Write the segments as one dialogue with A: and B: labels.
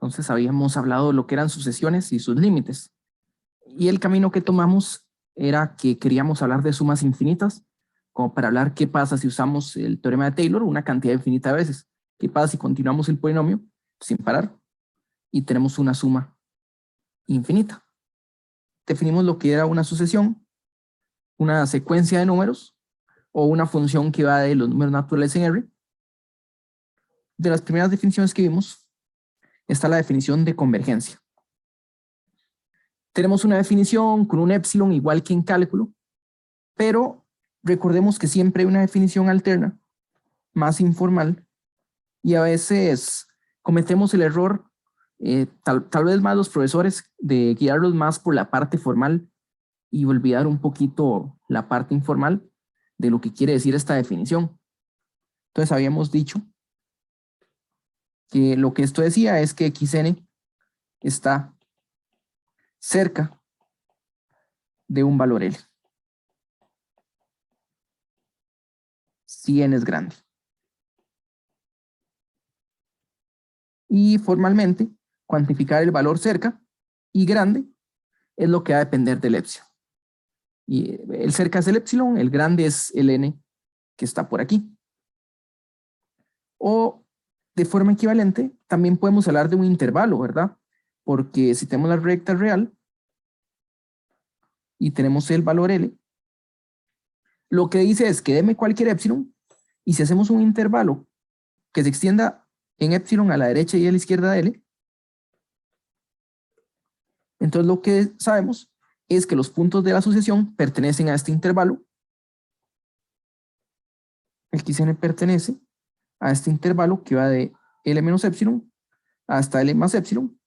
A: Entonces habíamos hablado de lo que eran sucesiones y sus límites. Y el camino que tomamos era que queríamos hablar de sumas infinitas, como para hablar qué pasa si usamos el teorema de Taylor una cantidad infinita de veces. ¿Qué pasa si continuamos el polinomio sin parar y tenemos una suma infinita? Definimos lo que era una sucesión, una secuencia de números o una función que va de los números naturales en R. De las primeras definiciones que vimos está la definición de convergencia. Tenemos una definición con un épsilon igual que en cálculo, pero recordemos que siempre hay una definición alterna, más informal, y a veces cometemos el error, tal vez más los profesores, de guiarlos más por la parte formal y olvidar un poquito la parte informal de lo que quiere decir esta definición. Entonces habíamos dicho que lo que esto decía es que xn está cerca de un valor L, si n es grande. Y formalmente, cuantificar el valor cerca y grande es lo que va a depender del épsilon. Y el cerca es el épsilon, el grande es el n que está por aquí. O de forma equivalente, también podemos hablar de un intervalo, ¿verdad? Porque si tenemos la recta real y tenemos el valor L, lo que dice es que deme cualquier épsilon, y si hacemos un intervalo que se extienda en épsilon a la derecha y a la izquierda de L, entonces lo que sabemos es que los puntos de la sucesión pertenecen a este intervalo. El xn pertenece a este intervalo que va de L menos épsilon hasta L más épsilon,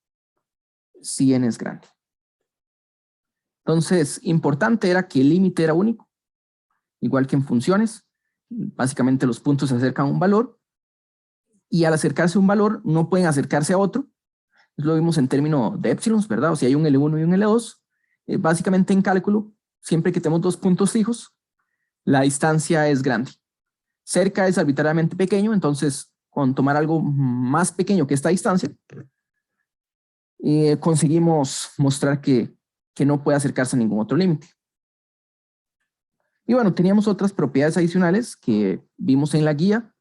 A: si n es grande. Entonces, importante era que el límite era único, igual que en funciones. Básicamente los puntos se acercan a un valor, y al acercarse a un valor no pueden acercarse a otro. Lo vimos en términos de épsilons, ¿verdad? O sea, hay un L1 y un L2. Básicamente en cálculo, siempre que tenemos dos puntos fijos, la distancia es grande. Cerca es arbitrariamente pequeño, entonces con tomar algo más pequeño que esta distancia, conseguimos mostrar que no puede acercarse a ningún otro límite. Y bueno, teníamos otras propiedades adicionales que vimos en la guía.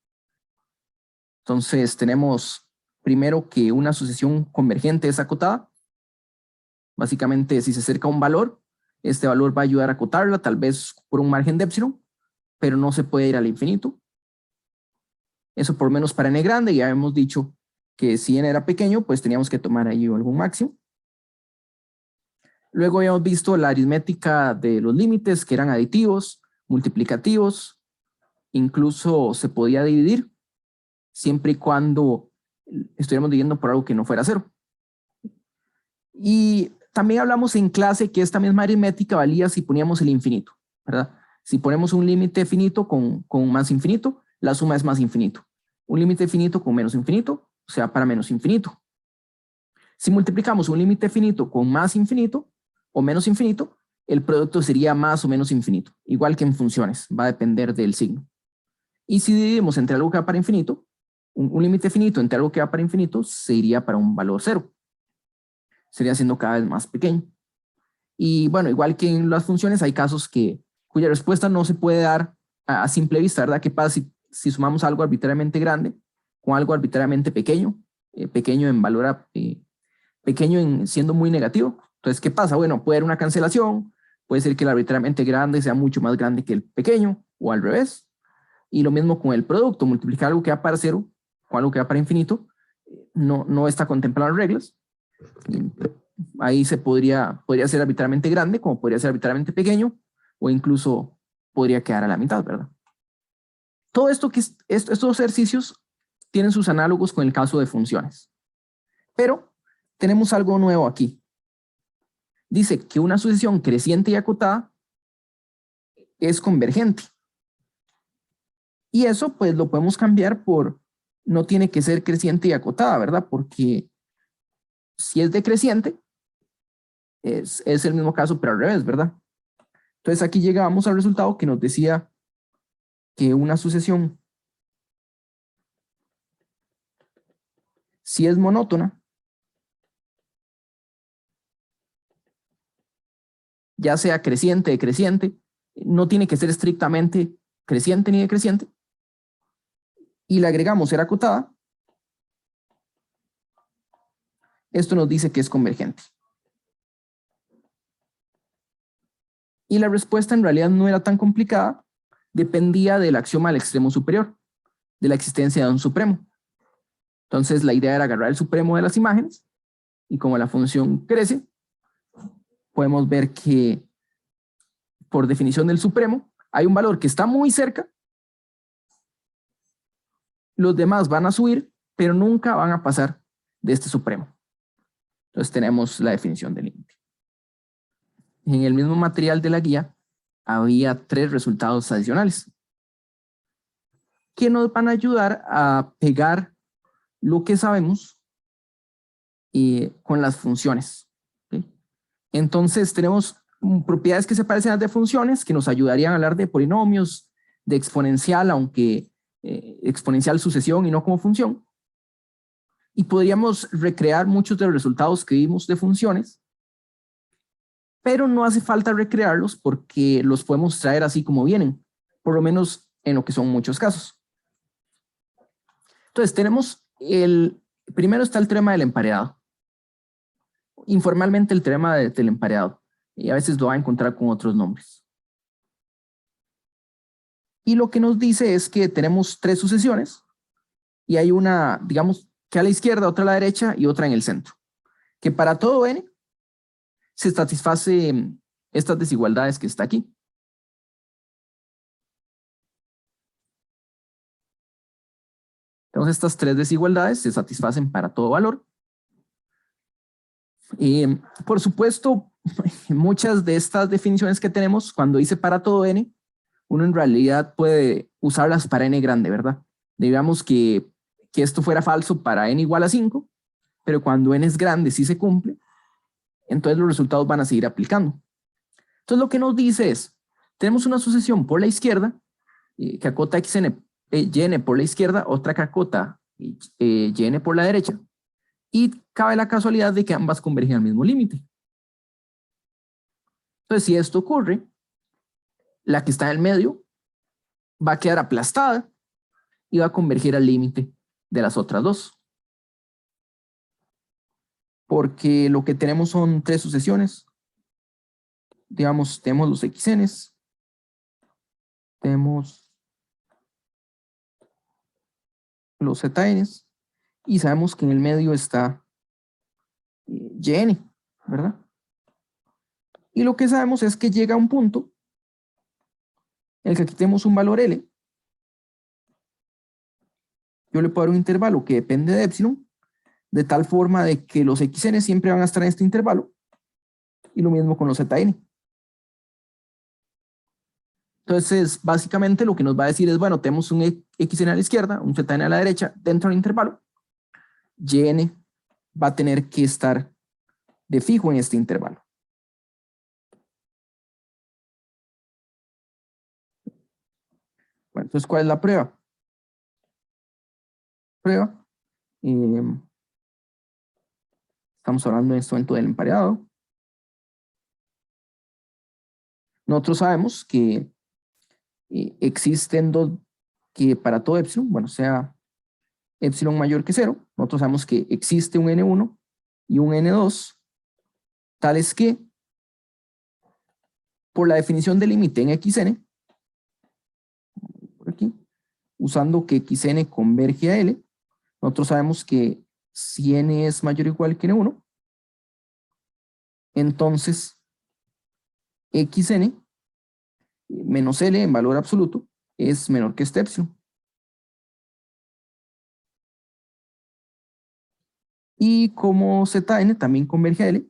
A: Entonces tenemos primero que una sucesión convergente es acotada. Básicamente, si se acerca a un valor, este valor va a ayudar a acotarla, tal vez por un margen de épsilon, pero no se puede ir al infinito. Eso por lo menos para n grande. Ya hemos dicho que si n era pequeño, pues teníamos que tomar ahí algún máximo. Luego habíamos visto la aritmética de los límites, que eran aditivos, multiplicativos, incluso se podía dividir, siempre y cuando estuviéramos dividiendo por algo que no fuera cero. Y también hablamos en clase que esta misma aritmética valía si poníamos el infinito, ¿verdad? Si ponemos un límite finito con más infinito, la suma es más infinito. Un límite finito con menos infinito, o sea, para menos infinito. Si multiplicamos un límite finito con más infinito o menos infinito, el producto sería más o menos infinito, igual que en funciones, va a depender del signo. Y si dividimos entre algo que va para infinito, un límite finito entre algo que va para infinito se iría para un valor cero. Sería siendo cada vez más pequeño. Y bueno, igual que en las funciones, hay casos cuya respuesta no se puede dar a simple vista, ¿verdad? ¿Qué pasa si sumamos algo arbitrariamente grande con algo arbitrariamente pequeño? Pequeño en valor, pequeño en siendo muy negativo. Entonces, ¿qué pasa? Bueno, puede haber una cancelación, puede ser que el arbitrariamente grande sea mucho más grande que el pequeño, o al revés. Y lo mismo con el producto, multiplicar algo que va para cero con algo que va para infinito, no está contemplado en reglas. Ahí podría ser arbitrariamente grande, como podría ser arbitrariamente pequeño, o incluso podría quedar a la mitad, ¿verdad? Todo estos ejercicios tienen sus análogos con el caso de funciones. Pero tenemos algo nuevo aquí. Dice que una sucesión creciente y acotada es convergente. Y eso pues lo podemos cambiar por no tiene que ser creciente y acotada, ¿verdad? Porque si es decreciente, es el mismo caso, pero al revés, ¿verdad? Entonces aquí llegamos al resultado que nos decía que una sucesión, si es monótona, ya sea creciente, decreciente, no tiene que ser estrictamente creciente ni decreciente, y le agregamos era acotada, esto nos dice que es convergente. Y la respuesta en realidad no era tan complicada, dependía del axioma del extremo superior, de la existencia de un supremo. Entonces la idea era agarrar el supremo de las imágenes, y como la función crece, podemos ver que por definición del supremo hay un valor que está muy cerca, los demás van a subir, pero nunca van a pasar de este supremo. Entonces tenemos la definición del límite. En el mismo material de la guía había 3 resultados adicionales que nos van a ayudar a pegar lo que sabemos con las funciones. ¿Sí? Entonces tenemos propiedades que se parecen a las de funciones que nos ayudarían a hablar de polinomios, de exponencial, aunque exponencial sucesión y no como función. Y podríamos recrear muchos de los resultados que vimos de funciones, pero no hace falta recrearlos porque los podemos traer así como vienen, por lo menos en lo que son muchos casos. Entonces tenemos primero está el teorema del emparedado. Informalmente el teorema del emparedado, y a veces lo va a encontrar con otros nombres. Y lo que nos dice es que tenemos 3 sucesiones y hay una, digamos, que a la izquierda, otra a la derecha y otra en el centro. Que para todo n se satisface estas desigualdades que está aquí. Entonces estas 3 desigualdades se satisfacen para todo valor. Por supuesto, muchas de estas definiciones que tenemos, cuando dice para todo n, uno en realidad puede usarlas para n grande, ¿verdad? Digamos que esto fuera falso para n igual a 5, pero cuando n es grande sí se cumple, entonces los resultados van a seguir aplicando. Entonces lo que nos dice es, tenemos una sucesión por la izquierda, que acota xn, yn por la izquierda, otra que acota yn por la derecha, y cabe la casualidad de que ambas convergen al mismo límite. Entonces si esto ocurre, la que está en el medio va a quedar aplastada y va a converger al límite de las otras dos. Porque lo que tenemos son 3 sucesiones. Digamos, tenemos los xn's, tenemos los zn's, y sabemos que en el medio está yn, ¿verdad? Y lo que sabemos es que llega a un punto en el que aquí tenemos un valor L. Yo le puedo dar un intervalo que depende de epsilon, de tal forma de que los xn siempre van a estar en este intervalo, y lo mismo con los zn. Entonces, básicamente lo que nos va a decir es, bueno, tenemos un xn a la izquierda, un zn a la derecha, dentro del intervalo, yn va a tener que estar de fijo en este intervalo. Bueno, entonces, ¿cuál es la prueba? Prueba. Estamos hablando en este momento del emparedado. Nosotros sabemos que existen dos, que para todo epsilon, bueno, sea epsilon mayor que 0, nosotros sabemos que existe un n1 y un n2, tales que, por la definición del límite en xn, por aquí, usando que xn converge a L, nosotros sabemos que si n es mayor o igual que n1, entonces xn menos L en valor absoluto es menor que este epsilon. Y como Zn también converge a L,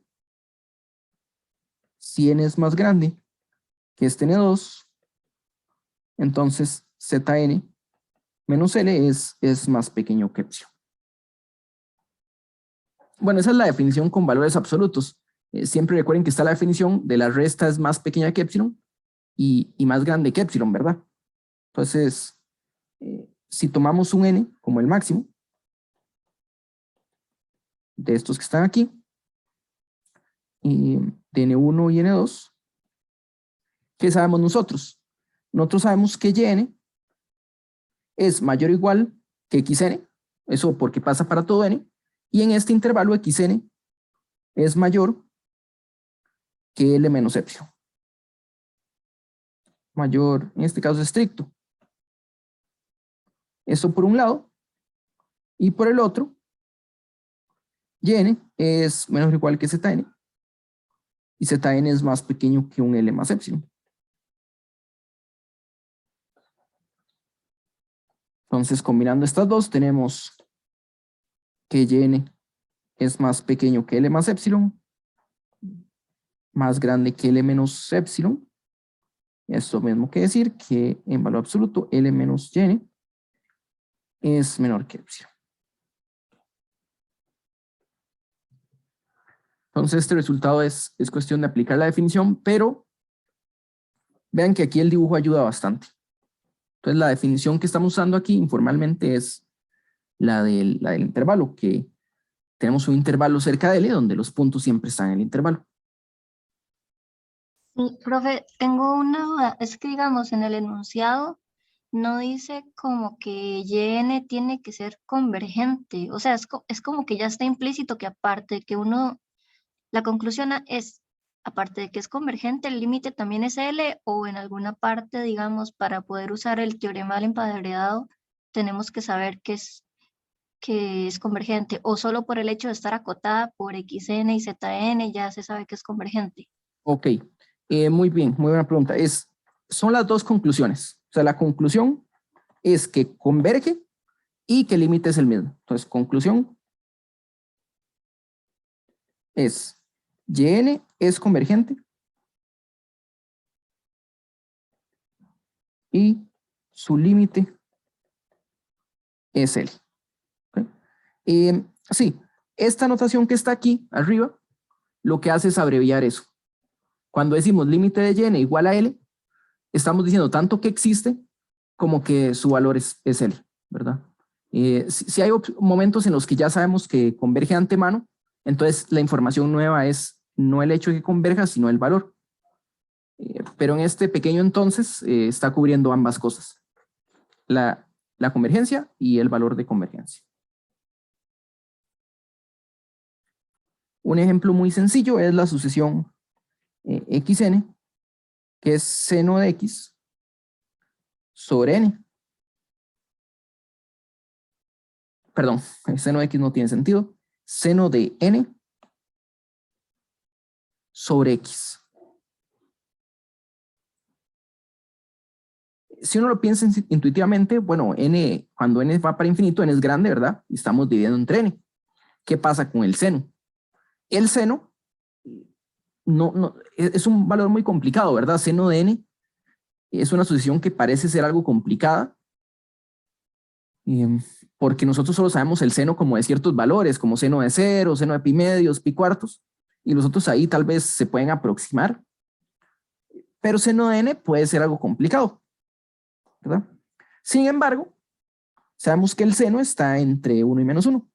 A: si n es más grande que este n2, entonces Zn menos L es más pequeño que epsilon. Bueno, esa es la definición con valores absolutos. Siempre recuerden que está la definición de la resta es más pequeña que epsilon y más grande que epsilon, ¿verdad? Entonces, si tomamos un n como el máximo, de estos que están aquí, de n1 y n2, ¿Qué sabemos nosotros? Nosotros sabemos que yn es mayor o igual que xn, eso porque pasa para todo n, y en este intervalo xn es mayor que L menos epsilon. Mayor, en este caso estricto. Esto por un lado, y por el otro, yn es menos o igual que zn, y zn es más pequeño que un L más epsilon. Entonces, combinando estas dos, tenemos que yn es más pequeño que L más epsilon, más grande que L menos epsilon. Esto mismo que decir que en valor absoluto L menos yn es menor que epsilon. Entonces este resultado es cuestión de aplicar la definición, pero vean que aquí el dibujo ayuda bastante. Entonces la definición que estamos usando aquí informalmente es la del intervalo, que tenemos un intervalo cerca de L donde los puntos siempre están en el intervalo.
B: Sí, profe, tengo una duda. Es que, digamos, en el enunciado no dice como que yn tiene que ser convergente. O sea, es como que ya está implícito que aparte de que uno, la conclusión es, aparte de que es convergente, el límite también es L, o en alguna parte, digamos, para poder usar el teorema del emparedado, tenemos que saber que es convergente, o solo por el hecho de estar acotada por xn y zn ya se sabe que es convergente.
A: Ok, muy bien, muy buena pregunta. Son las dos conclusiones. O sea, la conclusión es que converge y que el límite es el mismo. Entonces, conclusión es yn es convergente y su límite es L. ¿Okay? Sí, esta notación que está aquí arriba lo que hace es abreviar eso. Cuando decimos límite de yn igual a L, estamos diciendo tanto que existe como que su valor es L, ¿verdad? Si hay momentos en los que ya sabemos que converge de antemano, entonces la información nueva es no el hecho de que converja, sino el valor. Pero en este pequeño entonces está cubriendo ambas cosas, la convergencia y el valor de convergencia. Un ejemplo muy sencillo es la sucesión xn, que es seno de x sobre n. Perdón, el seno de x no tiene sentido. Seno de n sobre x. Si uno lo piensa intuitivamente, bueno, n, cuando n va para infinito, n es grande, ¿verdad? Y estamos dividiendo entre n. ¿Qué pasa con el seno? El seno es un valor muy complicado, ¿verdad? Seno de n es una sucesión que parece ser algo complicada, porque nosotros solo sabemos el seno como de ciertos valores, como seno de 0, seno de pi medios, pi cuartos, y los otros ahí tal vez se pueden aproximar, pero seno de n puede ser algo complicado, ¿verdad? Sin embargo, sabemos que el seno está entre 1 y menos 1.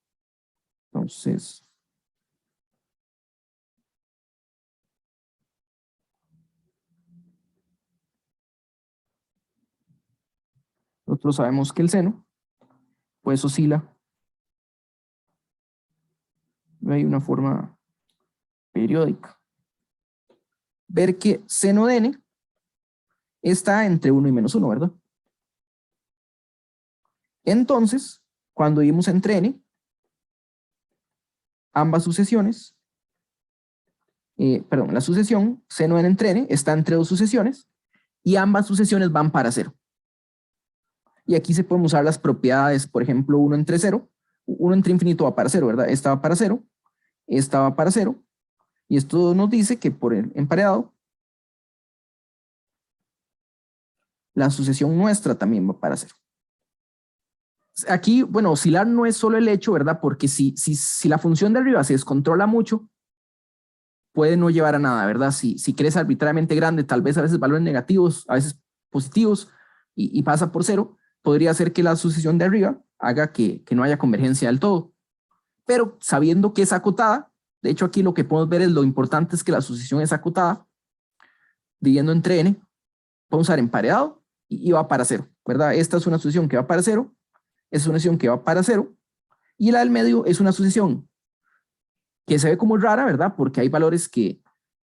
A: Entonces, nosotros sabemos que el seno pues oscila. Hay una forma periódica. Ver que seno de n está entre 1 y menos 1, ¿verdad? Entonces, cuando vimos entre n, ambas sucesiones, la sucesión seno de n entre n está entre dos sucesiones y ambas sucesiones van para 0. Y aquí se pueden usar las propiedades, por ejemplo, 1 entre 0, 1 entre infinito va para 0, ¿verdad? Esta va para 0, esta va para 0, y esto nos dice que por el emparedado, la sucesión nuestra también va para 0. Aquí, bueno, oscilar no es solo el hecho, ¿verdad? Porque si la función de arriba se descontrola mucho, puede no llevar a nada, ¿verdad? Si crece arbitrariamente grande, tal vez a veces valores negativos, a veces positivos, y pasa por 0, podría ser que la sucesión de arriba haga que no haya convergencia del todo. Pero sabiendo que es acotada, de hecho aquí lo que podemos ver es lo importante es que la sucesión es acotada, dividiendo entre n, podemos usar emparedado y va para 0, ¿verdad? Esta es una sucesión que va para 0, esta es una sucesión que va para 0, y la del medio es una sucesión que se ve como rara, ¿verdad? Porque hay valores que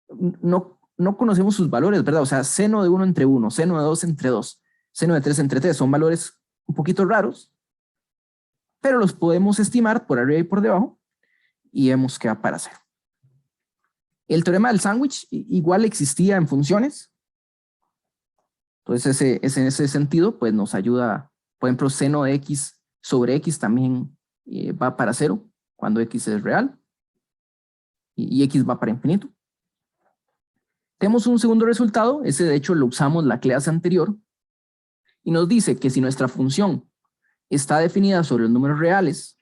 A: no conocemos sus valores, ¿verdad? O sea, seno de 1 entre 1, seno de 2 entre 2, seno de 3 entre 3, son valores un poquito raros, pero los podemos estimar por arriba y por debajo y vemos que va para 0. El teorema del sándwich igual existía en funciones, entonces en ese sentido pues nos ayuda, por ejemplo, seno de x sobre x también va para 0 cuando x es real y x va para infinito. Tenemos un segundo resultado, ese de hecho lo usamos la clase anterior, y nos dice que si nuestra función está definida sobre los números reales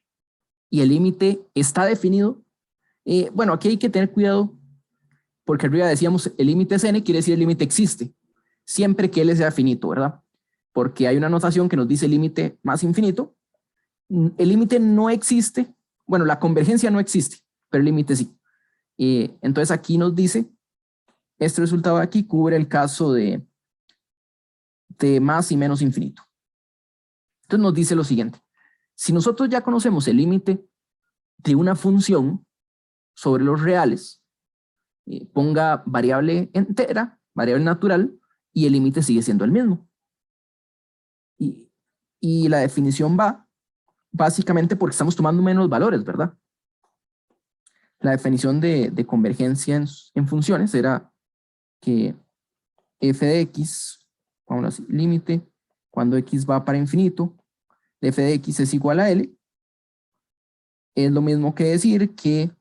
A: y el límite está definido, bueno, aquí hay que tener cuidado porque arriba decíamos el límite es n, quiere decir el límite existe, siempre que L sea finito, ¿verdad? Porque hay una notación que nos dice límite más infinito, el límite no existe, bueno, la convergencia no existe, pero el límite sí. Entonces aquí nos dice, este resultado de aquí cubre el caso de más y menos infinito. Entonces nos dice lo siguiente, si nosotros ya conocemos el límite de una función sobre los reales, ponga variable entera, variable natural, y el límite sigue siendo el mismo. Y la definición va básicamente porque estamos tomando menos valores, ¿verdad? La definición de convergencia en funciones era que f de x, vamos a decir, límite, cuando x va para infinito, f de x es igual a L, es lo mismo que decir que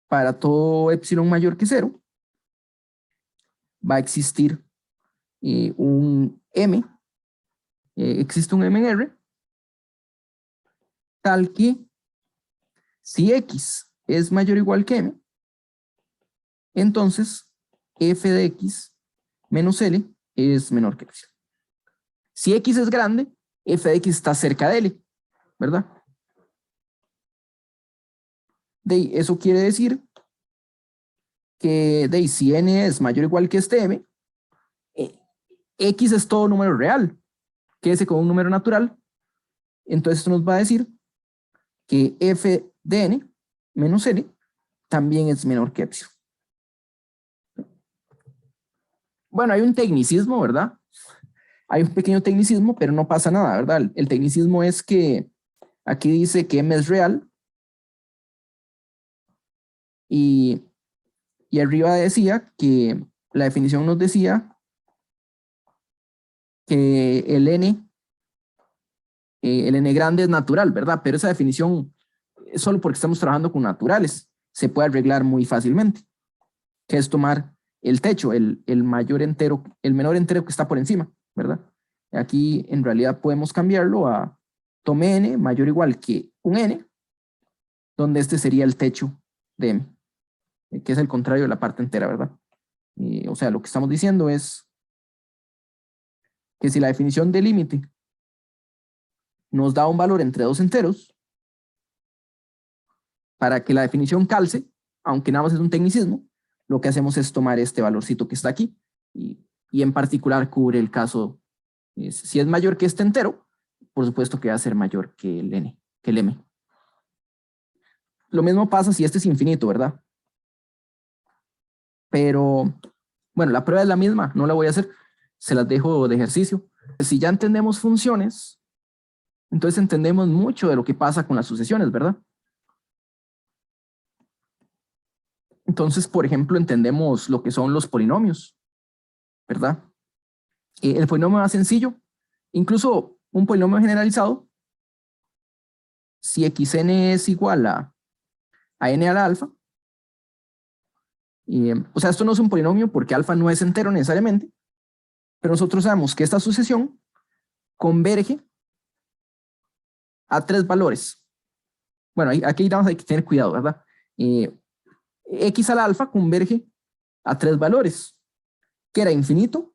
A: para todo epsilon mayor que 0, va a existir un M, existe un M en R, tal que si X es mayor o igual que M, entonces f de X menos L es menor que epsilon. Si X es grande, f de X está cerca de L, ¿verdad? Eso quiere decir que si N es mayor o igual que este M, X es todo número real, quédese con un número natural, entonces esto nos va a decir que f de N menos L también es menor que epsilon. Bueno, hay un tecnicismo, ¿verdad? Hay un pequeño tecnicismo, pero no pasa nada, ¿verdad? El tecnicismo es que aquí dice que M es real y arriba decía que la definición nos decía que el N grande es natural, ¿verdad? Pero esa definición es solo porque estamos trabajando con naturales, se puede arreglar muy fácilmente, que es tomar el techo, el mayor entero, el menor entero que está por encima, ¿verdad? Aquí en realidad podemos cambiarlo a tome n mayor o igual que un n, donde este sería el techo de m, que es el contrario de la parte entera, ¿verdad? O sea, lo que estamos diciendo es que si la definición de límite nos da un valor entre dos enteros, para que la definición calce, aunque nada más es un tecnicismo, lo que hacemos es tomar este valorcito que está aquí y en particular cubre el caso, si es mayor que este entero, por supuesto que va a ser mayor que el n, que el m. Lo mismo pasa si este es infinito, ¿verdad? Pero, bueno, la prueba es la misma, no la voy a hacer, se las dejo de ejercicio. Si ya entendemos funciones, entonces entendemos mucho de lo que pasa con las sucesiones, ¿verdad? Entonces, por ejemplo, entendemos lo que son los polinomios, ¿verdad? El polinomio más sencillo, incluso un polinomio generalizado, si xn es igual a n a la alfa, o sea, esto no es un polinomio porque alfa no es entero necesariamente, pero nosotros sabemos que esta sucesión converge a tres valores. Bueno, aquí hay que tener cuidado, ¿verdad? X a la alfa converge a tres valores, que era infinito,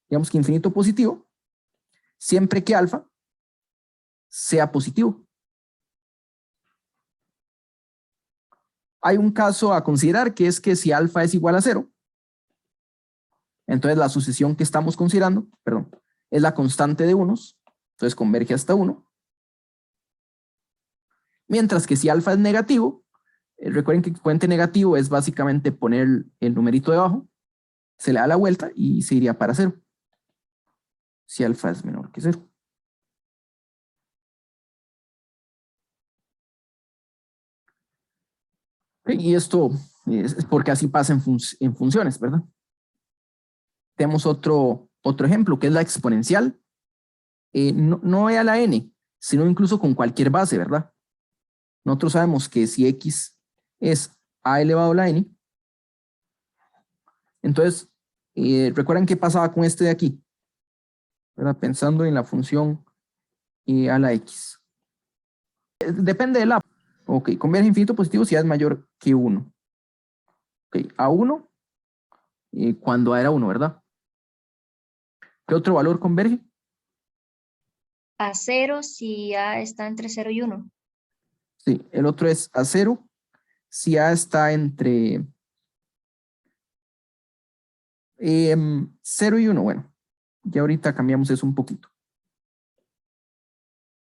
A: digamos que infinito positivo, siempre que alfa sea positivo. Hay un caso a considerar que es que si alfa es igual a 0, Entonces la sucesión que estamos considerando, perdón, es la constante de unos, entonces converge hasta 1. Mientras que si alfa es negativo, recuerden que el exponente negativo es básicamente poner el numerito debajo, se le da la vuelta y se iría para 0. Si alfa es menor que 0. Y esto es porque así pasa en funciones, ¿verdad? Tenemos otro ejemplo, que es la exponencial. No a la n, sino incluso con cualquier base, ¿verdad? Nosotros sabemos que si x es a elevado a la n, entonces, ¿recuerdan qué pasaba con este de aquí? ¿Verdad? Pensando en la función a la x. Depende de la. Ok, converge infinito positivo si a es mayor que 1. Ok, a 1 cuando a era 1, ¿verdad? ¿Qué otro valor converge?
B: A 0 si A está entre 0 y 1.
A: Sí, el otro es a 0 si a está entre 0 y 1. Bueno, ya ahorita cambiamos eso un poquito.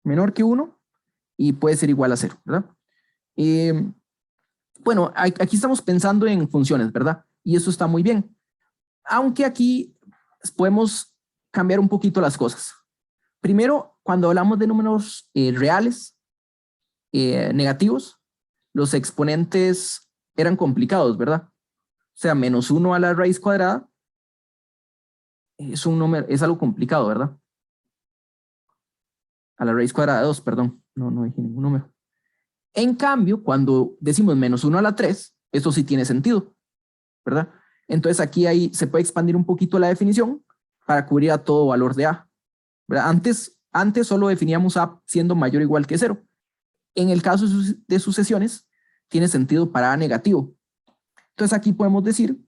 A: Menor que 1 y puede ser igual a 0, ¿verdad? Bueno, aquí estamos pensando en funciones, ¿verdad? Y eso está muy bien. Aunque aquí podemos cambiar un poquito las cosas. Primero, cuando hablamos de números reales, negativos, los exponentes eran complicados, ¿verdad? O sea, menos 1 a la raíz cuadrada es un número, es algo complicado, ¿verdad? A la raíz cuadrada de 2, perdón. No dije ningún número. En cambio, cuando decimos menos 1 a la 3, eso sí tiene sentido, ¿verdad? Entonces aquí ahí se puede expandir un poquito la definición para cubrir a todo valor de A, ¿verdad? Antes solo definíamos A siendo mayor o igual que 0. En el caso de sucesiones, tiene sentido para A negativo. Entonces aquí podemos decir,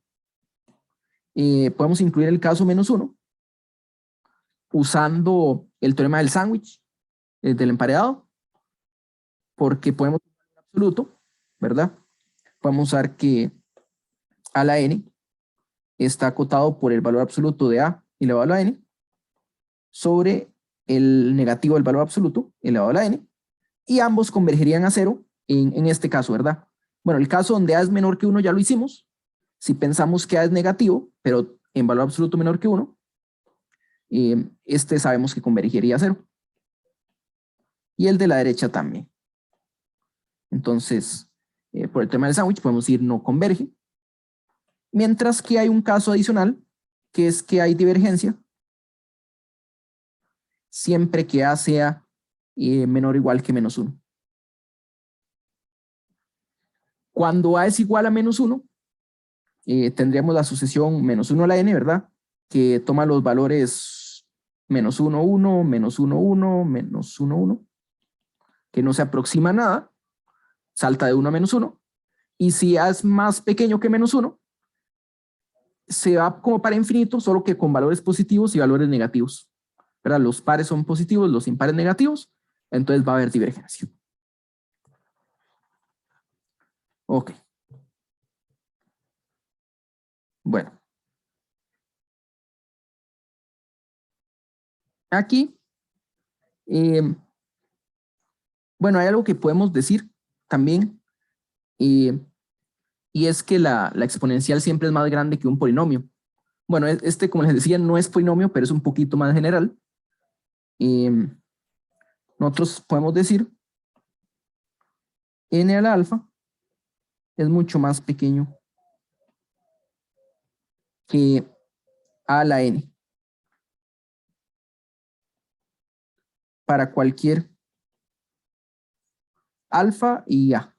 A: podemos incluir el caso menos 1 usando el teorema del sándwich, del emparedado, porque podemos usar absoluto, ¿verdad? Podemos usar que a la n está acotado por el valor absoluto de a elevado a la n sobre el negativo del valor absoluto elevado a la n, y ambos convergerían a 0 en este caso, ¿verdad? Bueno, el caso donde a es menor que 1 ya lo hicimos. Si pensamos que a es negativo, pero en valor absoluto menor que 1, este sabemos que convergería a 0. Y el de la derecha también. Entonces, por el tema del sándwich podemos decir no converge. Mientras que hay un caso adicional, que es que hay divergencia siempre que A sea menor o igual que menos 1. Cuando A es igual a menos 1, tendríamos la sucesión menos 1 a la n, ¿verdad? Que toma los valores menos 1, 1, menos 1, 1, menos 1, 1, que no se aproxima a nada, salta de 1 a menos 1, y si A es más pequeño que menos 1, se va como para infinito, solo que con valores positivos y valores negativos, ¿verdad? Los pares son positivos, los impares negativos, entonces va a haber divergencia. Ok. Bueno. Aquí, bueno, hay algo que podemos decir también, y es que la exponencial siempre es más grande que un polinomio. Bueno, este, como les decía, no es polinomio, pero es un poquito más general. Nosotros podemos decir n a la alfa es mucho más pequeño que a la n para cualquier alfa y a.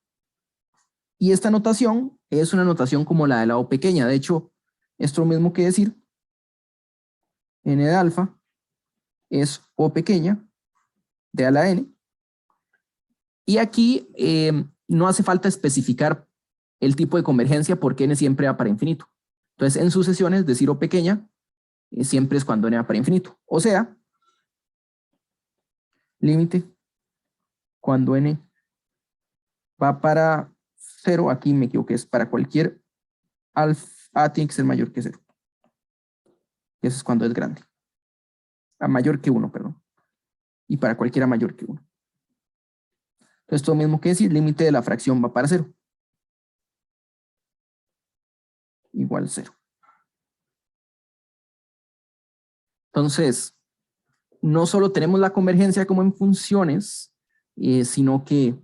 A: Y esta notación es una notación como la de la o pequeña. De hecho, esto es lo mismo que decir n de alfa es o pequeña de a la n. Y aquí no hace falta especificar el tipo de convergencia porque n siempre va para infinito. Entonces, en sucesiones, decir o pequeña siempre es cuando n va para infinito. O sea, límite cuando n va para 0, aquí me equivoqué, es para cualquier alfa, a tiene que ser mayor que 0. Eso es cuando es grande. A mayor que 1, perdón. Y para cualquiera mayor que 1. Entonces, todo mismo que decir, límite de la fracción va para 0. Igual 0. Entonces, no solo tenemos la convergencia como en funciones, sino que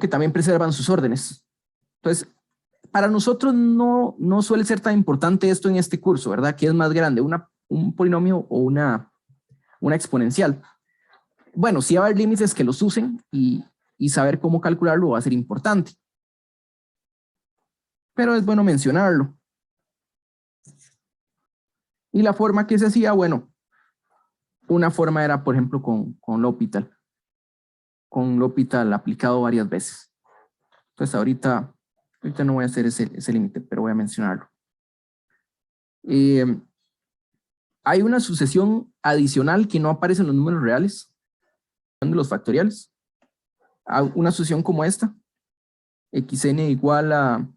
A: también preservan sus órdenes. Entonces, para nosotros no suele ser tan importante esto en este curso, ¿verdad? ¿Qué es más grande, un polinomio o una exponencial? Bueno, sí va a haber límites que los usen y saber cómo calcularlo va a ser importante. Pero es bueno mencionarlo. Y la forma que se hacía, bueno, una forma era, por ejemplo, con L'Hopital. Con L'Hopital aplicado varias veces. Entonces ahorita no voy a hacer ese límite, pero voy a mencionarlo. Hay una sucesión adicional que no aparece en los números reales, de los factoriales. Una sucesión como esta, xn igual a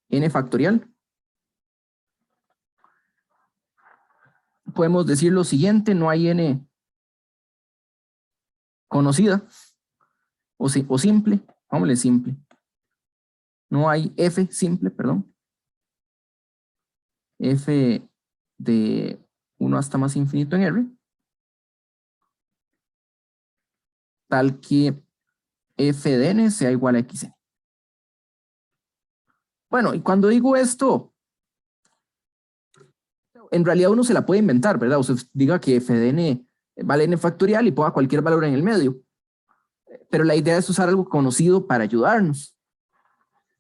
A: n factorial. Podemos decir lo siguiente, no hay n conocida o simple, vámonos simple. No hay f simple, perdón. F de 1 hasta más infinito en R. Tal que f de n sea igual a xn. Bueno, y cuando digo esto, en realidad uno se la puede inventar, ¿verdad? O sea, diga que f de n vale n factorial y ponga cualquier valor en el medio. Pero la idea es usar algo conocido para ayudarnos.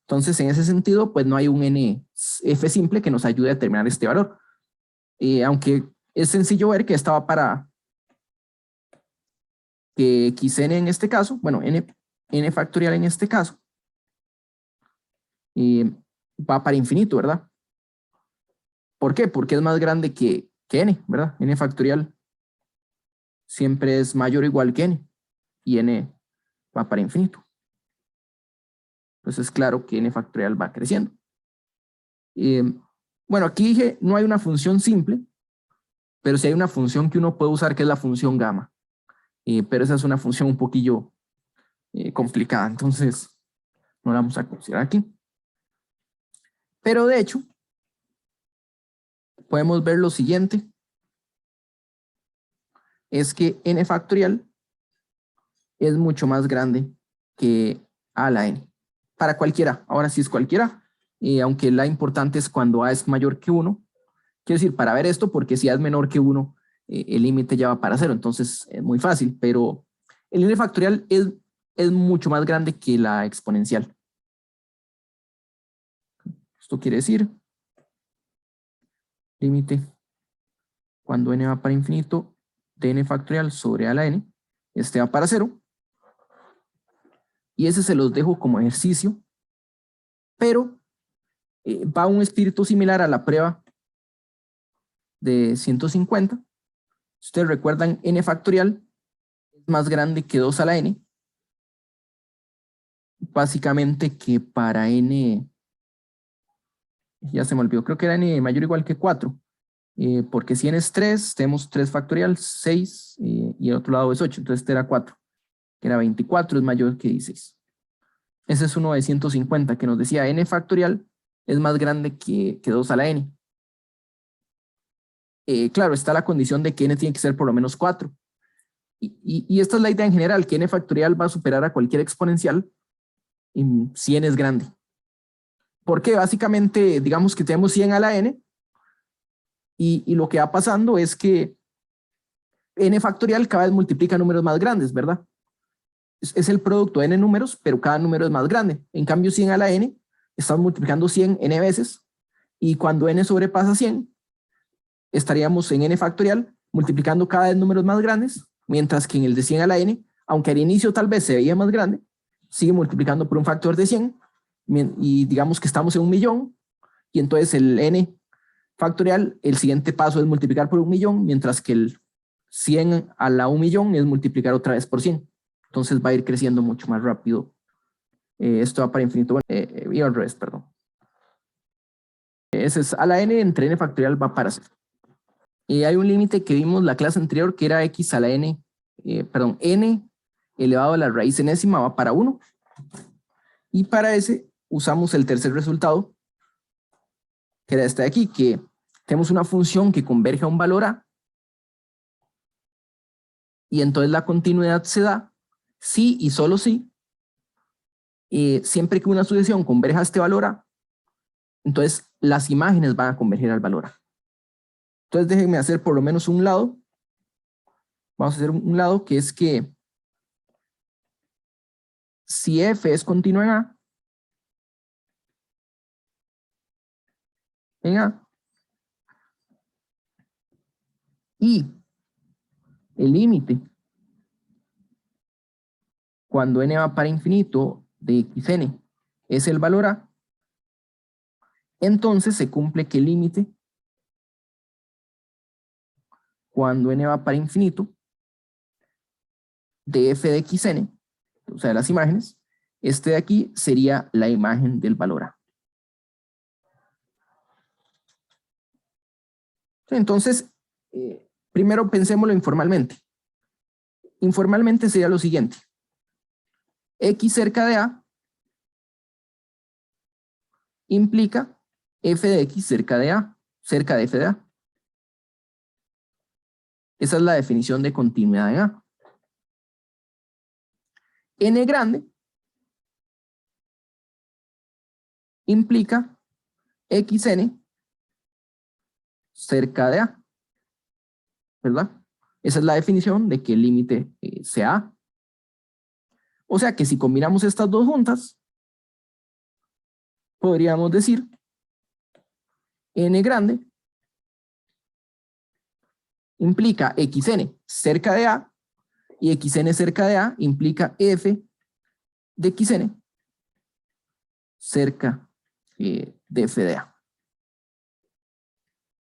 A: Entonces, en ese sentido, pues no hay un n f simple que nos ayude a determinar este valor. Aunque es sencillo ver que estaba para que xn en este caso, bueno, n factorial en este caso, va para infinito, ¿verdad? ¿Por qué? Porque es más grande que n, ¿verdad? N factorial siempre es mayor o igual que n, y n va para infinito. Entonces es claro que n factorial va creciendo. Bueno, aquí dije, no hay una función simple, pero sí hay una función que uno puede usar que es la función gamma. Pero esa es una función un poquillo complicada, entonces no la vamos a considerar aquí. Pero de hecho, podemos ver lo siguiente, es que n factorial es mucho más grande que a la n. Para cualquiera, ahora sí es cualquiera, aunque la importante es cuando a es mayor que 1. Quiero decir, para ver esto, porque si a es menor que 1, el límite ya va para 0, entonces es muy fácil, pero el n factorial es mucho más grande que la exponencial. Esto quiere decir, límite cuando n va para infinito de n factorial sobre a la n, este va para 0. Y ese se los dejo como ejercicio, pero va un espíritu similar a la prueba de 150. Si ustedes recuerdan, n factorial es más grande que 2 a la n. Básicamente que para n, ya se me olvidó, creo que era n mayor o igual que 4. Porque si n es 3, tenemos 3 factorial, 6, y el otro lado es 8. Entonces este era 4, que era 24, es mayor que 16. Ese es uno de 150 que nos decía n factorial es más grande que 2 a la n. Claro, está la condición de que n tiene que ser por lo menos 4. Y esta es la idea en general, que n factorial va a superar a cualquier exponencial si n es grande. Porque básicamente, digamos que tenemos 100 a la n, y lo que va pasando es que n factorial cada vez multiplica números más grandes, ¿verdad? Es el producto de n números, pero cada número es más grande. En cambio, 100 a la n, estamos multiplicando 100 n veces, y cuando n sobrepasa 100, estaríamos en n factorial multiplicando cada vez números más grandes, mientras que en el de 100 a la n, aunque al inicio tal vez se veía más grande, sigue multiplicando por un factor de 100, y digamos que estamos en 1.000.000, y entonces el n factorial, el siguiente paso es multiplicar por 1.000.000, mientras que el 100 a la 1.000.000 es multiplicar otra vez por 100. Entonces va a ir creciendo mucho más rápido. Esto va para infinito, y al revés, perdón. Ese es a la n entre n factorial va para 0. Y hay un límite que vimos la clase anterior que era x a la n, n elevado a la raíz enésima va para 1. Y para ese usamos el tercer resultado, que era este de aquí, que tenemos una función que converge a un valor a, y entonces la continuidad se da si y solo si, siempre que una sucesión converja a este valor a, entonces las imágenes van a converger al valor a. Entonces déjenme hacer por lo menos un lado. Vamos a hacer un lado que es que si f es continua en A, y el límite cuando n va para infinito de xn es el valor a, entonces se cumple que el límite cuando n va para infinito de f de xn, o sea, de las imágenes, este de aquí sería la imagen del valor a. Entonces, primero pensémoslo informalmente. Informalmente sería lo siguiente. X cerca de A implica f de x cerca de A, cerca de f de A. Esa es la definición de continuidad en A. N grande implica xn cerca de A, ¿verdad? Esa es la definición de que el límite sea A. O sea que si combinamos estas dos juntas, podríamos decir n grande implica xn cerca de A y xn cerca de A implica f de xn cerca de f de A.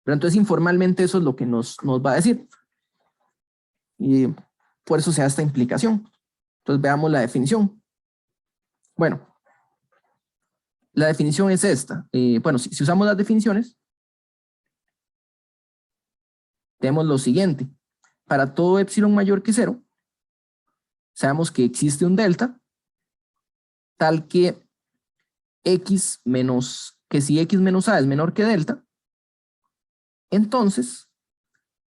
A: Pero entonces informalmente eso es lo que nos va a decir. Y por eso se da esta implicación. Entonces veamos la definición. Bueno, la definición es esta. Bueno, si usamos las definiciones, tenemos lo siguiente. Para todo epsilon mayor que 0, sabemos que existe un delta, tal que si x menos a es menor que delta, entonces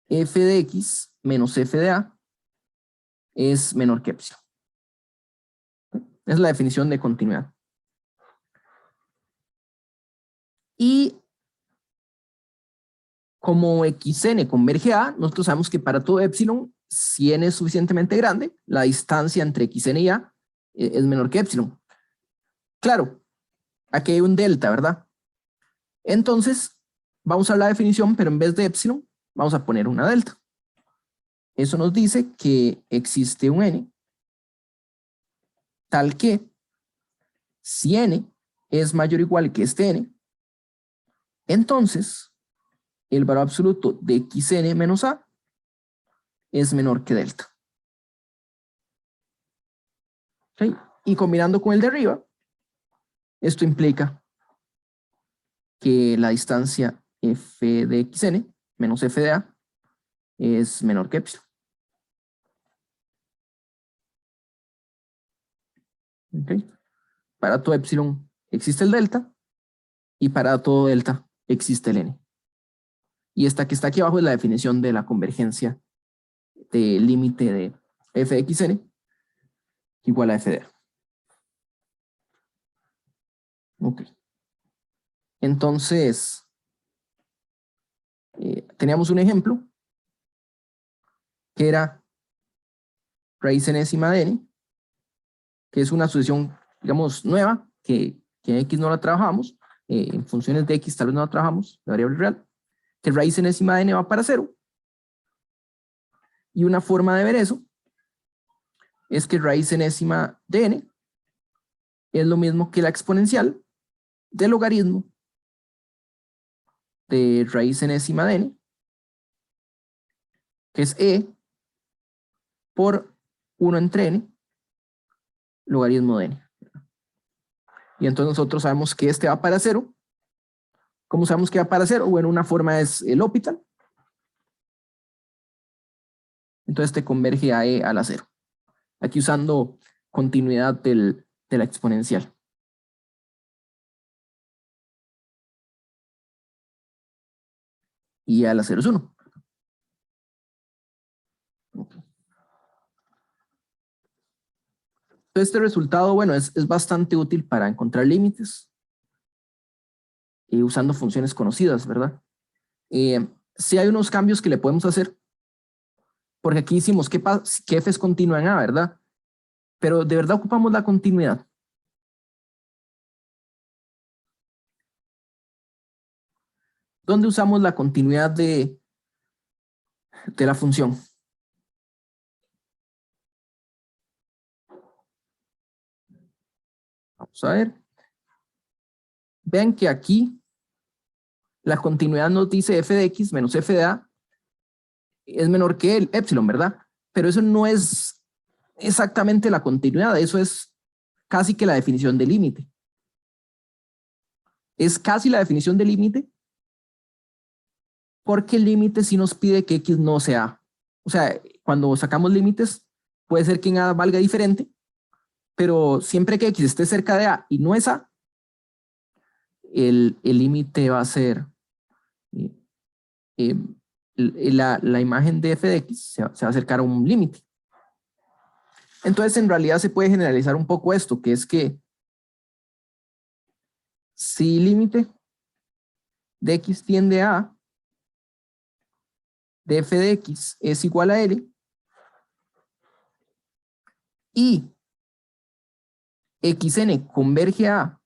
A: f de x menos f de a es menor que epsilon. Es la definición de continuidad. Y como xn converge a, nosotros sabemos que para todo epsilon, si n es suficientemente grande, la distancia entre xn y a es menor que epsilon. Claro, aquí hay un delta, ¿verdad? Entonces, vamos a la definición, pero en vez de epsilon, vamos a poner una delta. Eso nos dice que existe un n, tal que si n es mayor o igual que este n, entonces el valor absoluto de xn menos a es menor que delta. ¿Okay? Y combinando con el de arriba, esto implica que la distancia f de xn menos f de a es menor que epsilon. ¿Okay? Para todo epsilon existe el delta y para todo delta existe el n. Y esta que está aquí abajo es la definición de la convergencia del límite de f de xn igual a f de a. Ok. Entonces, teníamos un ejemplo que era raíz enésima de n, que es una sucesión, digamos, nueva, que en x no la trabajamos, en funciones de x tal vez no la trabajamos, de variable real, que raíz enésima de n va para 0. Y una forma de ver eso es que raíz enésima de n es lo mismo que la exponencial del logaritmo de raíz enésima de n, que es e por 1 entre n, logaritmo de n. Y entonces nosotros sabemos que este va para 0, ¿Cómo sabemos que va para cero? Bueno, una forma es el L'Hopital. Entonces te converge a E a la cero. Aquí usando continuidad de la exponencial. Y a la cero es 1. Entonces este resultado, bueno, es bastante útil para encontrar límites usando funciones conocidas, ¿verdad? Sí hay unos cambios que le podemos hacer, porque aquí hicimos que f es continua en A, ¿verdad? Pero de verdad ocupamos la continuidad. ¿Dónde usamos la continuidad de la función? Vamos a ver. Vean que aquí la continuidad nos dice f de x menos f de a es menor que el epsilon, ¿verdad? Pero eso no es exactamente la continuidad, eso es casi que la definición de límite. Es casi la definición de límite porque el límite sí nos pide que x no sea a. O sea, cuando sacamos límites, puede ser que en a valga diferente, pero siempre que x esté cerca de a y no es a, el límite va a ser eh, la imagen de f de x se va a acercar a un límite. Entonces, en realidad se puede generalizar un poco esto, que es que si límite de x tiende a A, de f de x es igual a L, y xn converge a A,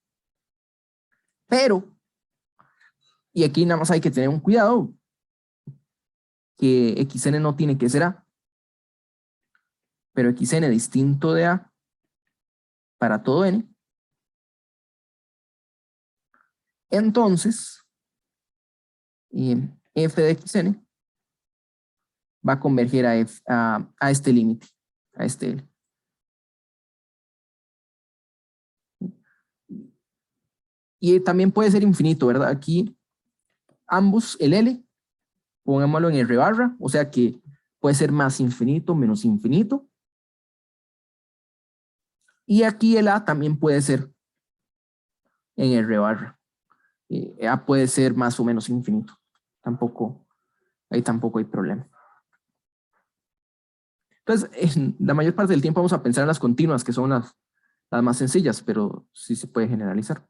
A: pero, y aquí nada más hay que tener un cuidado, que xn no tiene que ser A, pero xn distinto de A para todo n, entonces f de xn va a converger a este límite, a este L. Y también puede ser infinito, ¿verdad? Aquí ambos, el L, pongámoslo en R barra, o sea que puede ser más infinito, menos infinito. Y aquí el A también puede ser en R barra. A puede ser más o menos infinito. Ahí tampoco hay problema. Entonces, en la mayor parte del tiempo vamos a pensar en las continuas, que son las más sencillas, pero sí se puede generalizar.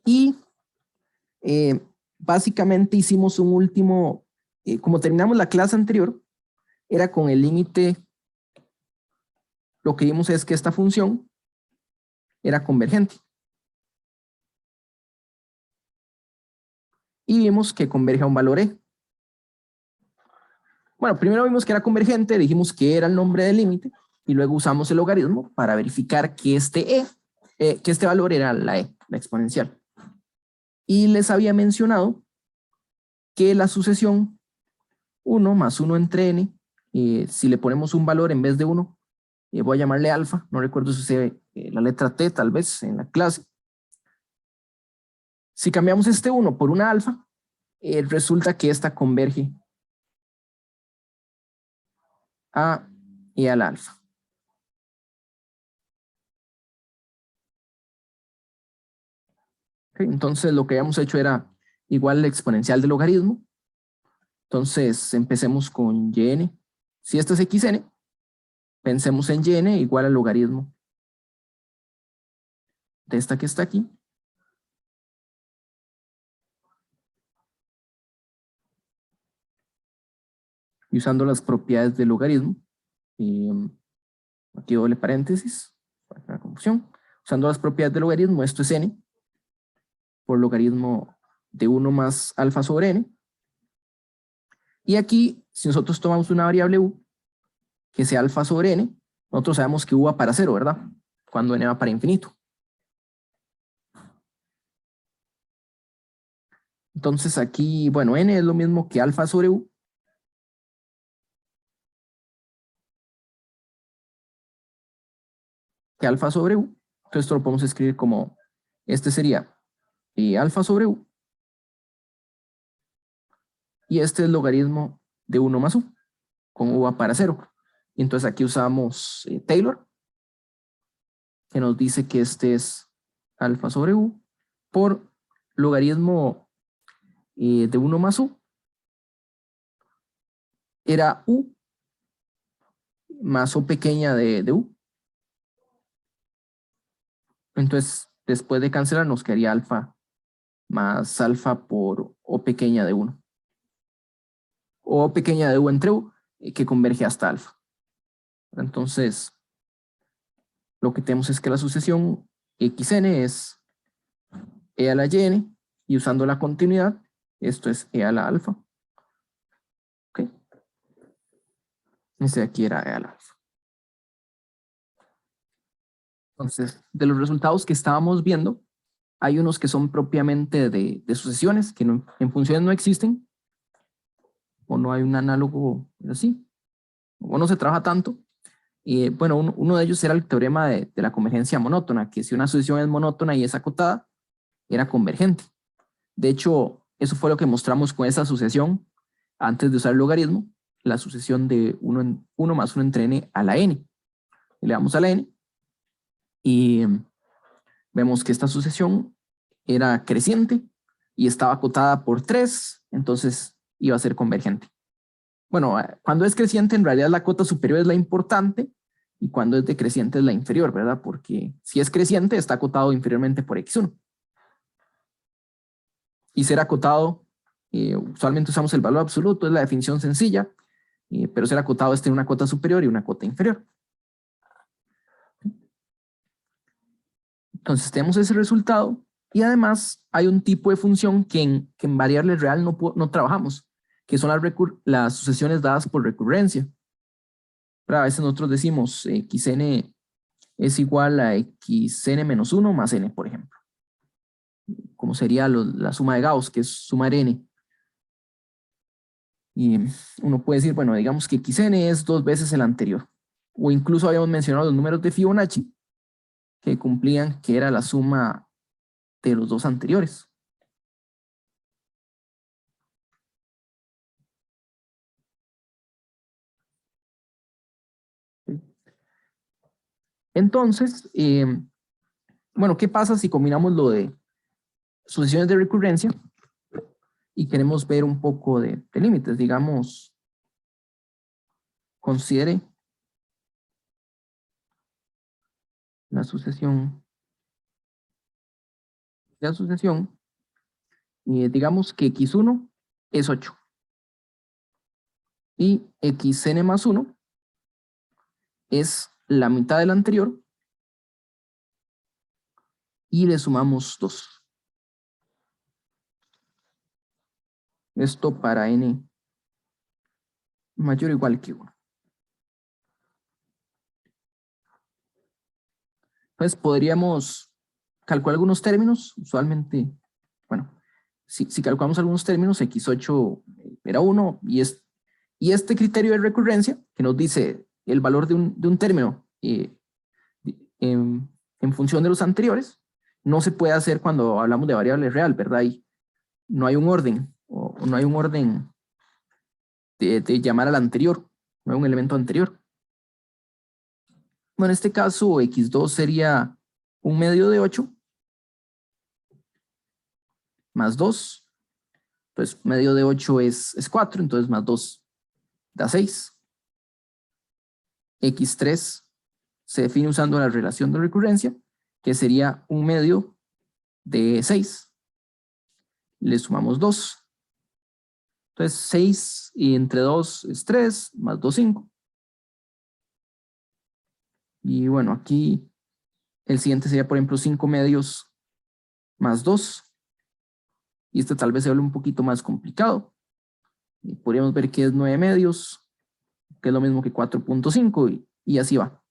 A: Y básicamente hicimos un último, como terminamos la clase anterior, era con el límite, lo que vimos es que esta función era convergente. Y vimos que converge a un valor E. Bueno, primero vimos que era convergente, dijimos que era el nombre del límite, y luego usamos el logaritmo para verificar que este valor era la E, la exponencial. Y les había mencionado que la sucesión 1 más 1 entre n, si le ponemos un valor en vez de 1, voy a llamarle alfa, no recuerdo si se la letra T tal vez en la clase. Si cambiamos este 1 por una alfa, resulta que esta converge a y al alfa. Okay, entonces lo que habíamos hecho era igual la exponencial del logaritmo. Entonces empecemos con yn. Si esto es xn, pensemos en yn igual al logaritmo de esta que está aquí. Y usando las propiedades del logaritmo, aquí doble paréntesis, para la confusión. Usando las propiedades del logaritmo, esto es n, por logaritmo de 1 más alfa sobre n. Y aquí, si nosotros tomamos una variable u, que sea alfa sobre n, nosotros sabemos que u va para 0, ¿verdad? Cuando n va para infinito. Entonces aquí, bueno, n es lo mismo que alfa sobre u. Que alfa sobre u. Entonces esto lo podemos escribir como Este sería alfa sobre u. Y este es logaritmo de 1 más u, con u va para 0. Y entonces aquí usamos Taylor, que nos dice que este es alfa sobre u por logaritmo de 1 más u. Era u más o pequeña de u. Entonces, después de cancelar, nos quedaría alfa más alfa por o pequeña de 1. O pequeña de u entre u, que converge hasta alfa. Entonces, lo que tenemos es que la sucesión xn es e a la yn, y usando la continuidad, esto es e a la alfa. ¿Ok? Este de aquí era e a la alfa. Entonces, de los resultados que estábamos viendo, hay unos que son propiamente de sucesiones, que no, en funciones no existen, o no hay un análogo así, o no se trabaja tanto. Y bueno, uno de ellos era el teorema de la convergencia monótona, que si una sucesión es monótona y es acotada, era convergente. De hecho, eso fue lo que mostramos con esa sucesión antes de usar el logaritmo, la sucesión de 1 más 1 entre n a la n. Y le damos a la n y vemos que esta sucesión era creciente y estaba acotada por 3, entonces iba a ser convergente. Bueno, cuando es creciente, en realidad la cota superior es la importante y cuando es decreciente es la inferior, ¿verdad? Porque si es creciente, está acotado inferiormente por x1. Y ser acotado, usualmente usamos el valor absoluto, es la definición sencilla, pero ser acotado es tener una cota superior y una cota inferior. Entonces tenemos ese resultado y además hay un tipo de función que en variable real no trabajamos, que son las sucesiones dadas por recurrencia. Pero a veces nosotros decimos xn es igual a xn menos 1 más n, por ejemplo. Como sería la suma de Gauss, que es sumar n. Y uno puede decir, bueno, digamos que xn es 2 veces el anterior. O incluso habíamos mencionado los números de Fibonacci, que cumplían que era la suma de los dos anteriores. Entonces, bueno, ¿qué pasa si combinamos lo de sucesiones de recurrencia y queremos ver un poco de límites? Digamos, considere la sucesión y digamos que x1 es 8 y xn más 1 es la mitad del anterior y le sumamos 2. Esto para n mayor o igual que 1. Entonces podríamos calcular algunos términos, usualmente, bueno, si calculamos algunos términos, x8 era 1 y este criterio de recurrencia que nos dice el valor de un término en función de los anteriores, no se puede hacer cuando hablamos de variable real, ¿verdad? Y no hay un orden, o no hay un orden de llamar al anterior, no hay un elemento anterior. Bueno, en este caso, x2 sería un medio de 8 más 2. Pues medio de 8 es 4, entonces más 2 da 6. x3 se define usando la relación de recurrencia, que sería un medio de 6. Le sumamos 2. Entonces 6 y entre 2 es 3, más 2, 5. Y bueno, aquí el siguiente sería, por ejemplo, 5 medios más 2. Y este tal vez se vuelve un poquito más complicado. Y podríamos ver que es 9 medios, que es lo mismo que 4.5 y así va.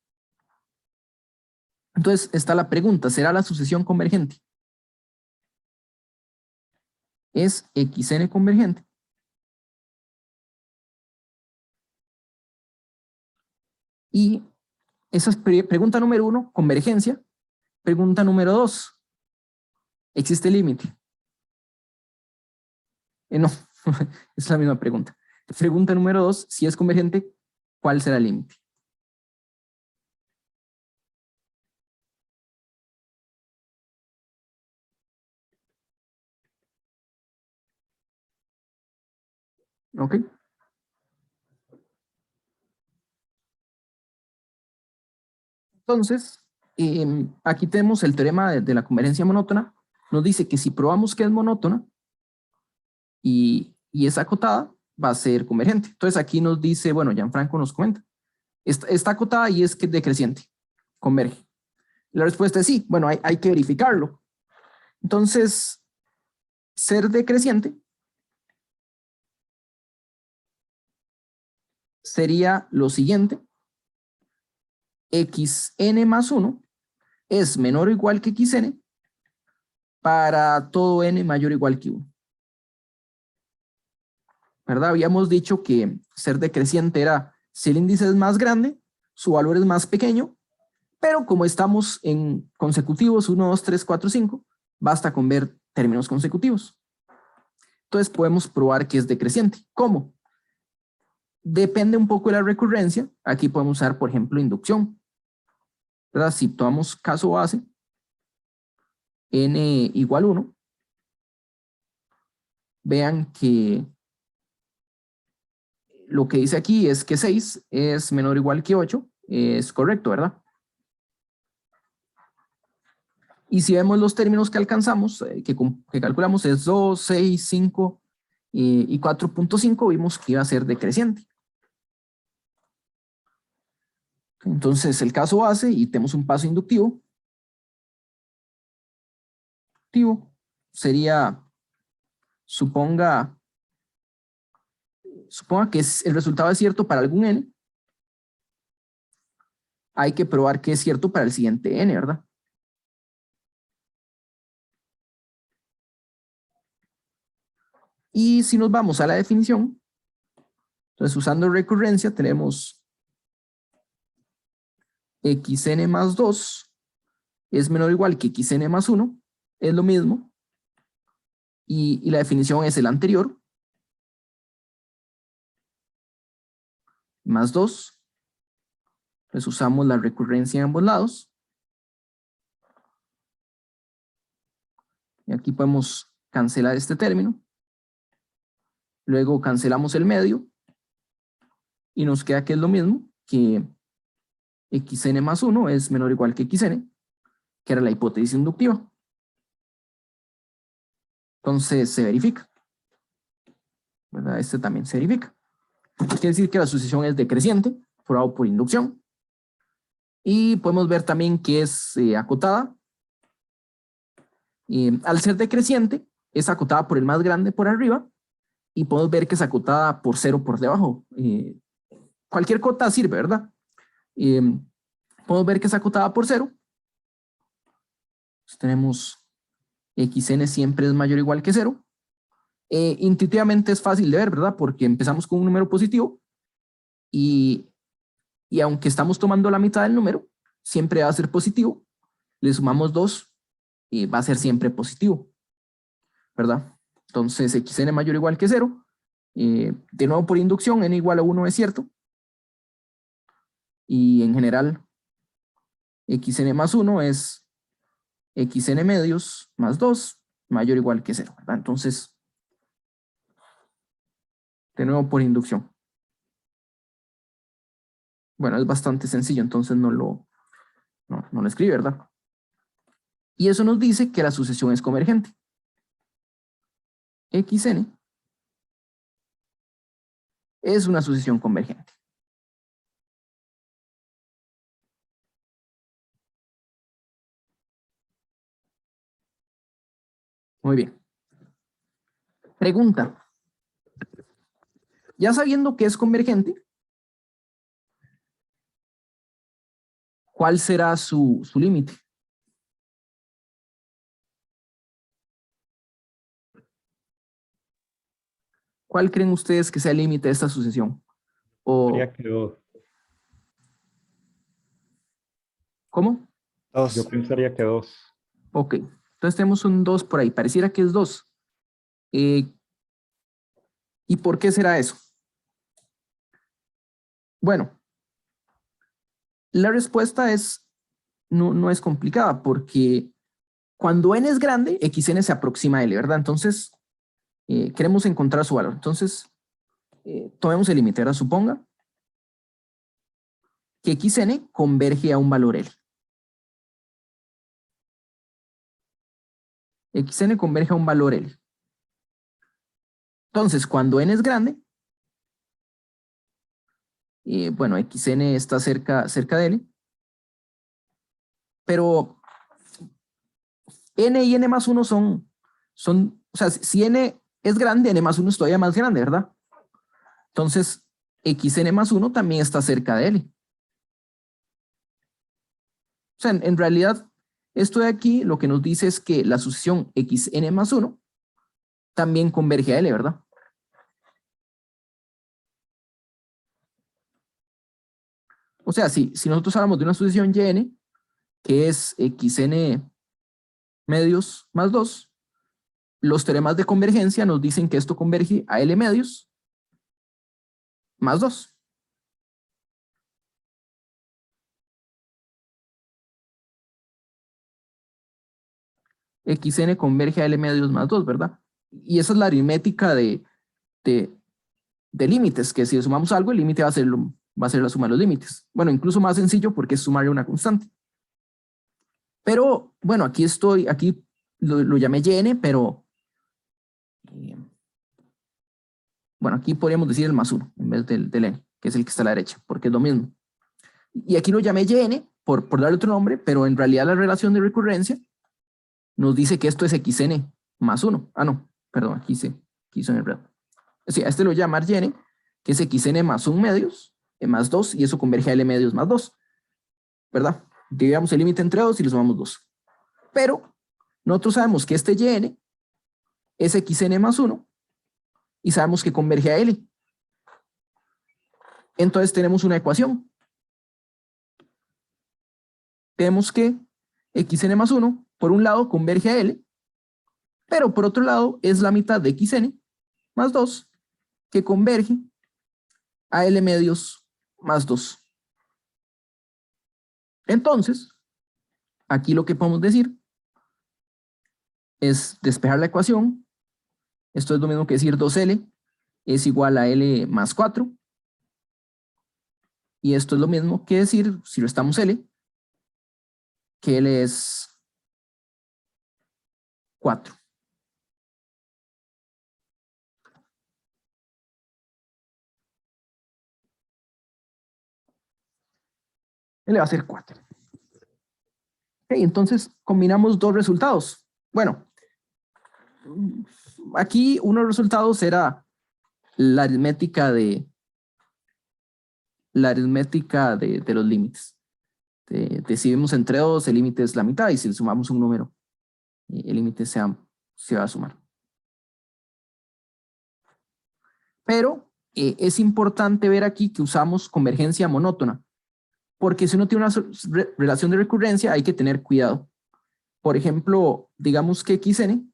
A: Entonces está la pregunta, ¿será la sucesión convergente? ¿Es xn convergente? Y esa es pregunta número 1, convergencia. Pregunta número 2, ¿Existe límite? No, es la misma pregunta. Pregunta número 2, si es convergente, ¿cuál será el límite? ¿Ok? Entonces, aquí tenemos el teorema de la convergencia monótona. Nos dice que si probamos que es monótona y es acotada, va a ser convergente. Entonces aquí nos dice, bueno, Gianfranco nos comenta, está acotada y es que decreciente, converge. La respuesta es sí. Bueno, hay que verificarlo. Entonces, ser decreciente sería lo siguiente. Xn más 1 es menor o igual que xn para todo n mayor o igual que 1. ¿Verdad? Habíamos dicho que ser decreciente era si el índice es más grande, su valor es más pequeño, pero como estamos en consecutivos, 1, 2, 3, 4, 5, basta con ver términos consecutivos. Entonces podemos probar que es decreciente. ¿Cómo? Depende un poco de la recurrencia. Aquí podemos usar, por ejemplo, inducción. ¿Verdad? Si tomamos caso base, n igual 1, vean que lo que dice aquí es que 6 es menor o igual que 8, es correcto, ¿verdad? Y si vemos los términos que alcanzamos, que calculamos es 2, 6, 5 y 4.5, vimos que iba a ser decreciente. Entonces el caso base y tenemos un paso inductivo. Sería, suponga que el resultado es cierto para algún n, hay que probar que es cierto para el siguiente n, ¿verdad? Y si nos vamos a la definición, entonces usando recurrencia tenemos xn más 2 es menor o igual que xn más 1, es lo mismo, y la definición es el anterior, más 2, entonces usamos la recurrencia en ambos lados, y aquí podemos cancelar este término, luego cancelamos el medio, y nos queda que es lo mismo, que xn más 1 es menor o igual que xn, que era la hipótesis inductiva. Entonces se verifica, ¿verdad? Este también se verifica. Quiere decir que la sucesión es decreciente, probado por inducción. Y podemos ver también que es acotada. Al ser decreciente, es acotada por el más grande por arriba, y podemos ver que es acotada por 0 por debajo. Cualquier cota sirve, ¿verdad? Podemos ver que es acotada por 0. Entonces tenemos xn siempre es mayor o igual que 0. Intuitivamente es fácil de ver, ¿verdad? Porque empezamos con un número positivo y aunque estamos tomando la mitad del número, siempre va a ser positivo. Le sumamos 2 y va a ser siempre positivo, ¿verdad? Entonces xn mayor o igual que 0. De nuevo por inducción, n igual a 1 es cierto. Y en general, xn más 1 es xn medios más 2 mayor o igual que 0, ¿verdad? Entonces, de nuevo por inducción. Bueno, es bastante sencillo, entonces no lo escribe, ¿verdad? Y eso nos dice que la sucesión es convergente. Xn es una sucesión convergente. Muy bien. Pregunta. Ya sabiendo que es convergente, ¿cuál será su límite? ¿Cuál creen ustedes que sea el límite de esta sucesión?
C: Diría que 2.
A: ¿Cómo?
C: Yo pensaría que 2.
A: Ok. Entonces tenemos un 2 por ahí. Pareciera que es 2. ¿Y por qué será eso? Bueno, la respuesta no es complicada porque cuando n es grande, xn se aproxima a L, ¿verdad? Entonces, queremos encontrar su valor. Entonces, tomemos el límite, ¿verdad? Suponga que xn converge a un valor L. Xn converge a un valor L. Entonces, cuando n es grande, bueno, xn está cerca de L, pero n y n más 1 son, o sea, si n es grande, n más 1 es todavía más grande, ¿verdad? Entonces, xn más 1 también está cerca de L. O sea, en realidad, esto de aquí lo que nos dice es que la sucesión xn más 1 también converge a L, ¿verdad? O sea, si nosotros hablamos de una sucesión yn, que es xn medios más 2, los teoremas de convergencia nos dicen que esto converge a L medios más 2. Xn converge a L medios más 2, ¿verdad? Y esa es la aritmética de límites, que si sumamos algo, el límite va a ser la suma de los límites. Bueno, incluso más sencillo porque es sumarle una constante. Pero, bueno, aquí lo llamé yn, pero bueno, aquí podríamos decir el más 1 en vez del n, que es el que está a la derecha, porque es lo mismo. Y aquí lo llamé yn por darle otro nombre, pero en realidad la relación de recurrencia nos dice que esto es xn más 1. Ah, no, perdón, aquí hizo en el red. O sea, a este lo voy a llamar yn, que es xn más 1 medios, más 2, y eso converge a L medios más 2, ¿verdad? Dividamos el límite entre 2 y le sumamos 2. Pero nosotros sabemos que este yn es xn más 1 y sabemos que converge a L. Entonces tenemos una ecuación. Tenemos que xn más 1, por un lado, converge a L, pero por otro lado es la mitad de xn más 2 que converge a L medios más 2. Entonces, aquí lo que podemos decir es despejar la ecuación. Esto es lo mismo que decir 2L es igual a L más 4. Y esto es lo mismo que decir, si restamos L, que L es 4. L va a ser 4. Okay, entonces combinamos dos resultados. Bueno, aquí uno de los resultados era la aritmética de los límites. Si vemos entre 2, el límite es la mitad, y si sumamos un número, el límite se va a sumar. Pero es importante ver aquí que usamos convergencia monótona, porque si uno tiene una relación de recurrencia hay que tener cuidado. Por ejemplo, digamos que xn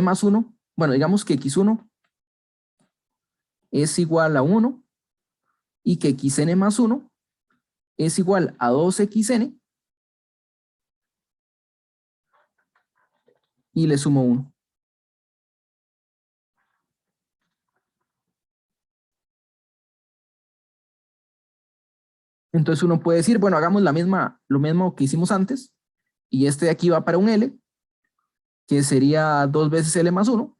A: más 1, bueno, digamos que x1 es igual a 1 y que xn más 1 es igual a 2xn y le sumo 1. Entonces uno puede decir, bueno, hagamos lo mismo que hicimos antes, y este de aquí va para un L, que sería 2 veces L más 1,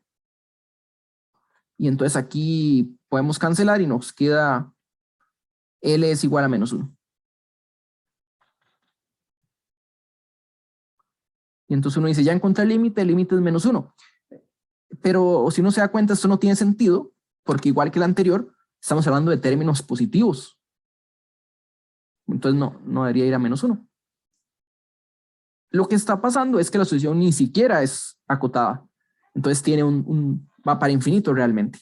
A: y entonces aquí podemos cancelar y nos queda L es igual a menos 1. Y entonces uno dice, ya encontré el límite es menos 1. Pero si uno se da cuenta, esto no tiene sentido, porque igual que el anterior, estamos hablando de términos positivos. Entonces no debería ir a menos 1. Lo que está pasando es que la solución ni siquiera es acotada. Entonces tiene va para infinito realmente.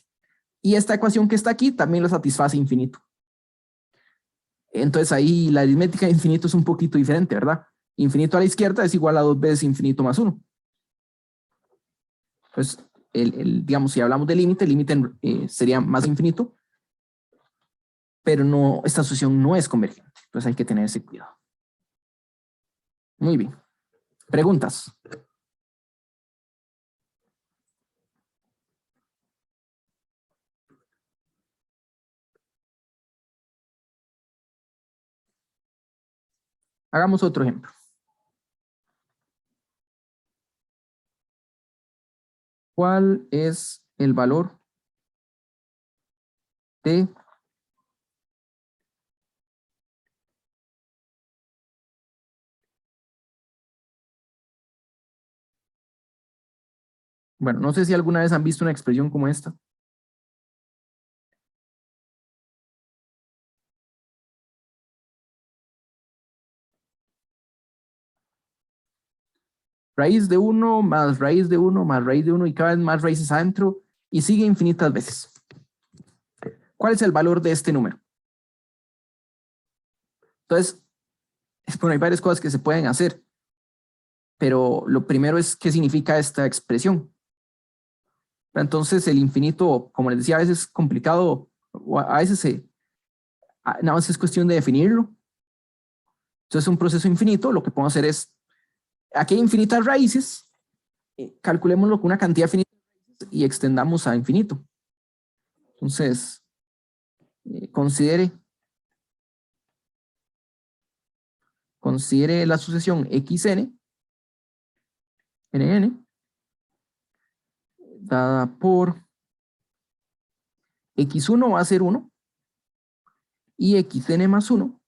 A: Y esta ecuación que está aquí también lo satisface infinito. Entonces ahí la aritmética de infinito es un poquito diferente, ¿verdad? Infinito a la izquierda es igual a 2 veces infinito más 1. Entonces, digamos, si hablamos de límite, el límite sería más infinito, pero no, esta sucesión no es convergente. Entonces hay que tener ese cuidado. Muy bien. ¿Preguntas? Hagamos otro ejemplo. ¿Cuál es el valor de bueno, no sé si alguna vez han visto una expresión como esta? Raíz de 1 más raíz de 1 más raíz de 1 y cada vez más raíces adentro y sigue infinitas veces. ¿Cuál es el valor de este número? Entonces, bueno, hay varias cosas que se pueden hacer, pero lo primero es qué significa esta expresión. Entonces, el infinito, como les decía, a veces es complicado, o a veces nada más es cuestión de definirlo. Entonces, un proceso infinito, lo que podemos hacer es, aquí hay infinitas raíces, calculémoslo con una cantidad finita y extendamos a infinito. Entonces, considere la sucesión xn, nn, dada por x1 va a ser 1 y xn más 1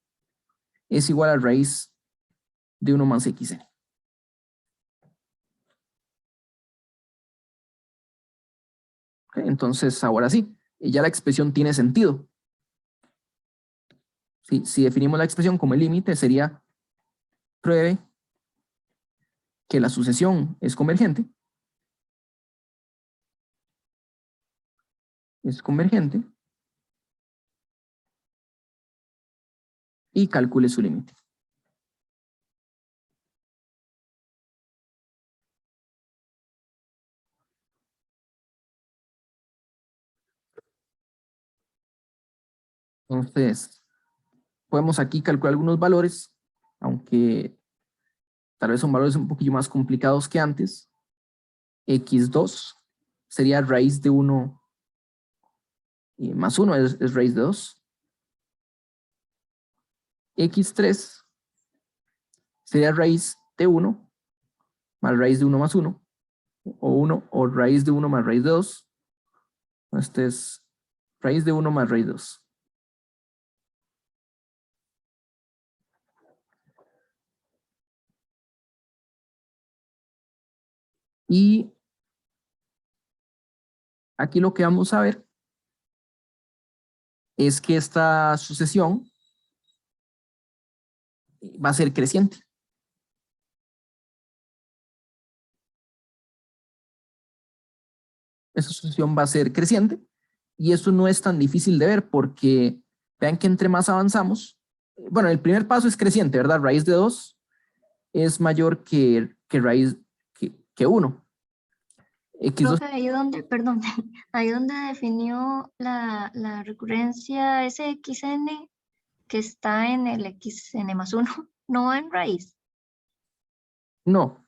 A: es igual a raíz de 1 más xn. Okay, entonces, ahora sí, ya la expresión tiene sentido. Si definimos la expresión como el límite, sería pruebe que la sucesión es convergente. Y calcule su límite. Entonces, podemos aquí calcular algunos valores, aunque tal vez son valores un poquillo más complicados que antes. x2 sería raíz de 1 más 1 es raíz de 2. x3 sería raíz de 1 más raíz de 1 más 1, o raíz de 1 más raíz de 2. Este es raíz de 1 más raíz de 2. Y aquí lo que vamos a ver es que esta sucesión va a ser creciente. Esa sucesión va a ser creciente y eso no es tan difícil de ver porque vean que entre más avanzamos, bueno, el primer paso es creciente, ¿verdad? Raíz de 2 es mayor que raíz que 1.
B: Profe, ahí donde, perdón, ahí donde definió la recurrencia SXN que está en el XN más 1, no va en raíz.
A: No,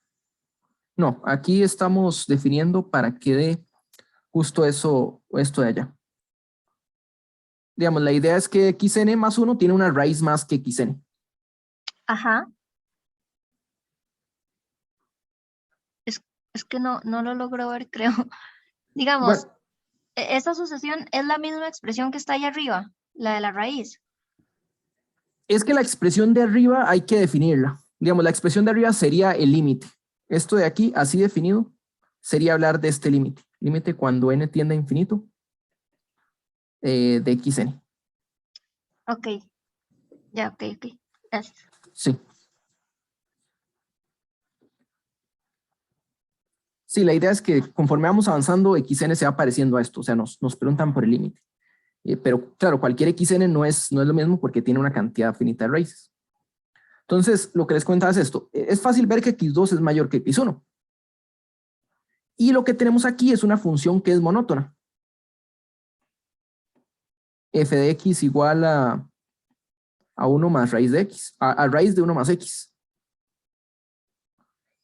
A: aquí estamos definiendo para que dé justo eso, esto de allá. Digamos, la idea es que xn más 1 tiene una raíz más que xn.
B: Ajá. Es que no lo logro ver, creo. Digamos,
A: Bueno,
B: esta sucesión es la misma expresión que está ahí arriba, la de la raíz.
A: es que la expresión de arriba hay que definirla. Digamos, la expresión de arriba sería el límite. Esto de aquí, así definido, sería hablar de este límite. Límite cuando n tiende a infinito de xn.
B: Ok, ya, ok. Gracias.
A: Sí. Sí, la idea es que conforme vamos avanzando, xn se va pareciendo a esto. O sea, nos preguntan por el límite. Pero claro, cualquier xn no es lo mismo porque tiene una cantidad finita de raíces. Entonces, lo que les comentaba es esto. Es fácil ver que x2 es mayor que x1. Y lo que tenemos aquí es una función que es monótona. F de x igual a 1 más raíz de x, a raíz de 1 más x.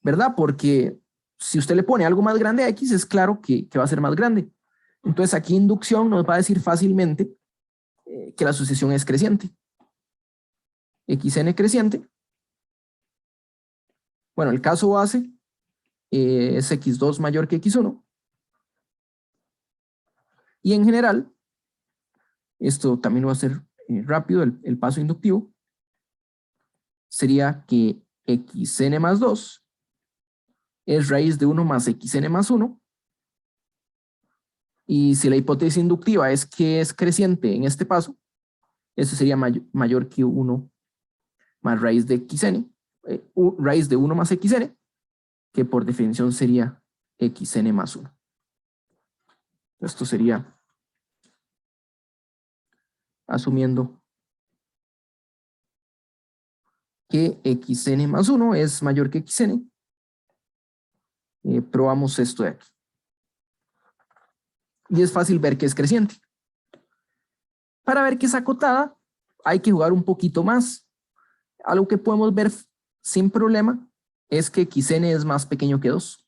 A: ¿Verdad? Porque si usted le pone algo más grande a x, es claro que va a ser más grande. Entonces aquí inducción nos va a decir fácilmente que la sucesión es creciente. xn creciente. Bueno, el caso base es x2 mayor que x1. Y en general, esto también lo va a hacer rápido, el paso inductivo. Sería que xn más 2 es raíz de 1 más xn más 1. Y si la hipótesis inductiva es que es creciente en este paso, eso sería mayor que 1 más raíz de xn, raíz de 1 más xn, que por definición sería xn más 1. Esto sería asumiendo que xn más 1 es mayor que xn. Probamos esto de aquí. Y es fácil ver que es creciente. Para ver que es acotada, hay que jugar un poquito más. Algo que podemos ver sin problema es que xn es más pequeño que 2.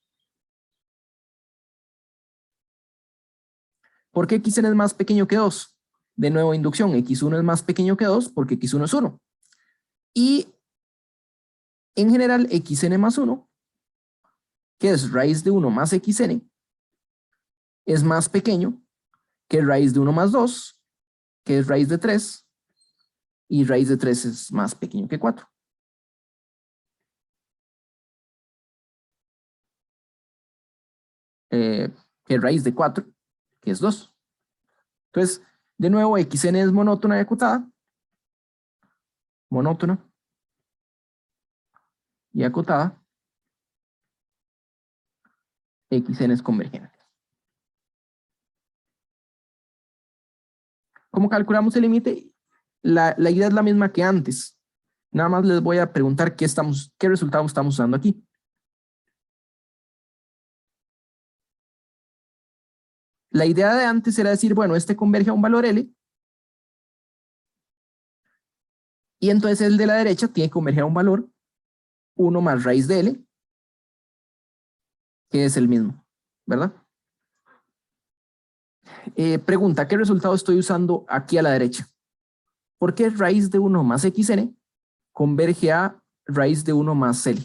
A: ¿Por qué xn es más pequeño que 2? De nuevo, inducción. x1 es más pequeño que 2 porque x1 es 1. Y en general, xn más 1, que es raíz de 1 más xn, es más pequeño que raíz de 1 más 2, que es raíz de 3, y raíz de 3 es más pequeño que 4. Que raíz de 4, que es 2. Entonces, de nuevo, xn es monótona y acotada. Monótona y acotada. Xn es convergente. ¿Cómo calculamos el límite? La idea es la misma que antes. Nada más les voy a preguntar qué resultado estamos usando aquí. La idea de antes era decir, bueno, este converge a un valor L. Y entonces el de la derecha tiene que converger a un valor 1 más raíz de L, que es el mismo, ¿verdad? Pregunta, ¿qué resultado estoy usando aquí a la derecha? ¿Por qué raíz de 1 más xn converge a raíz de 1 más L?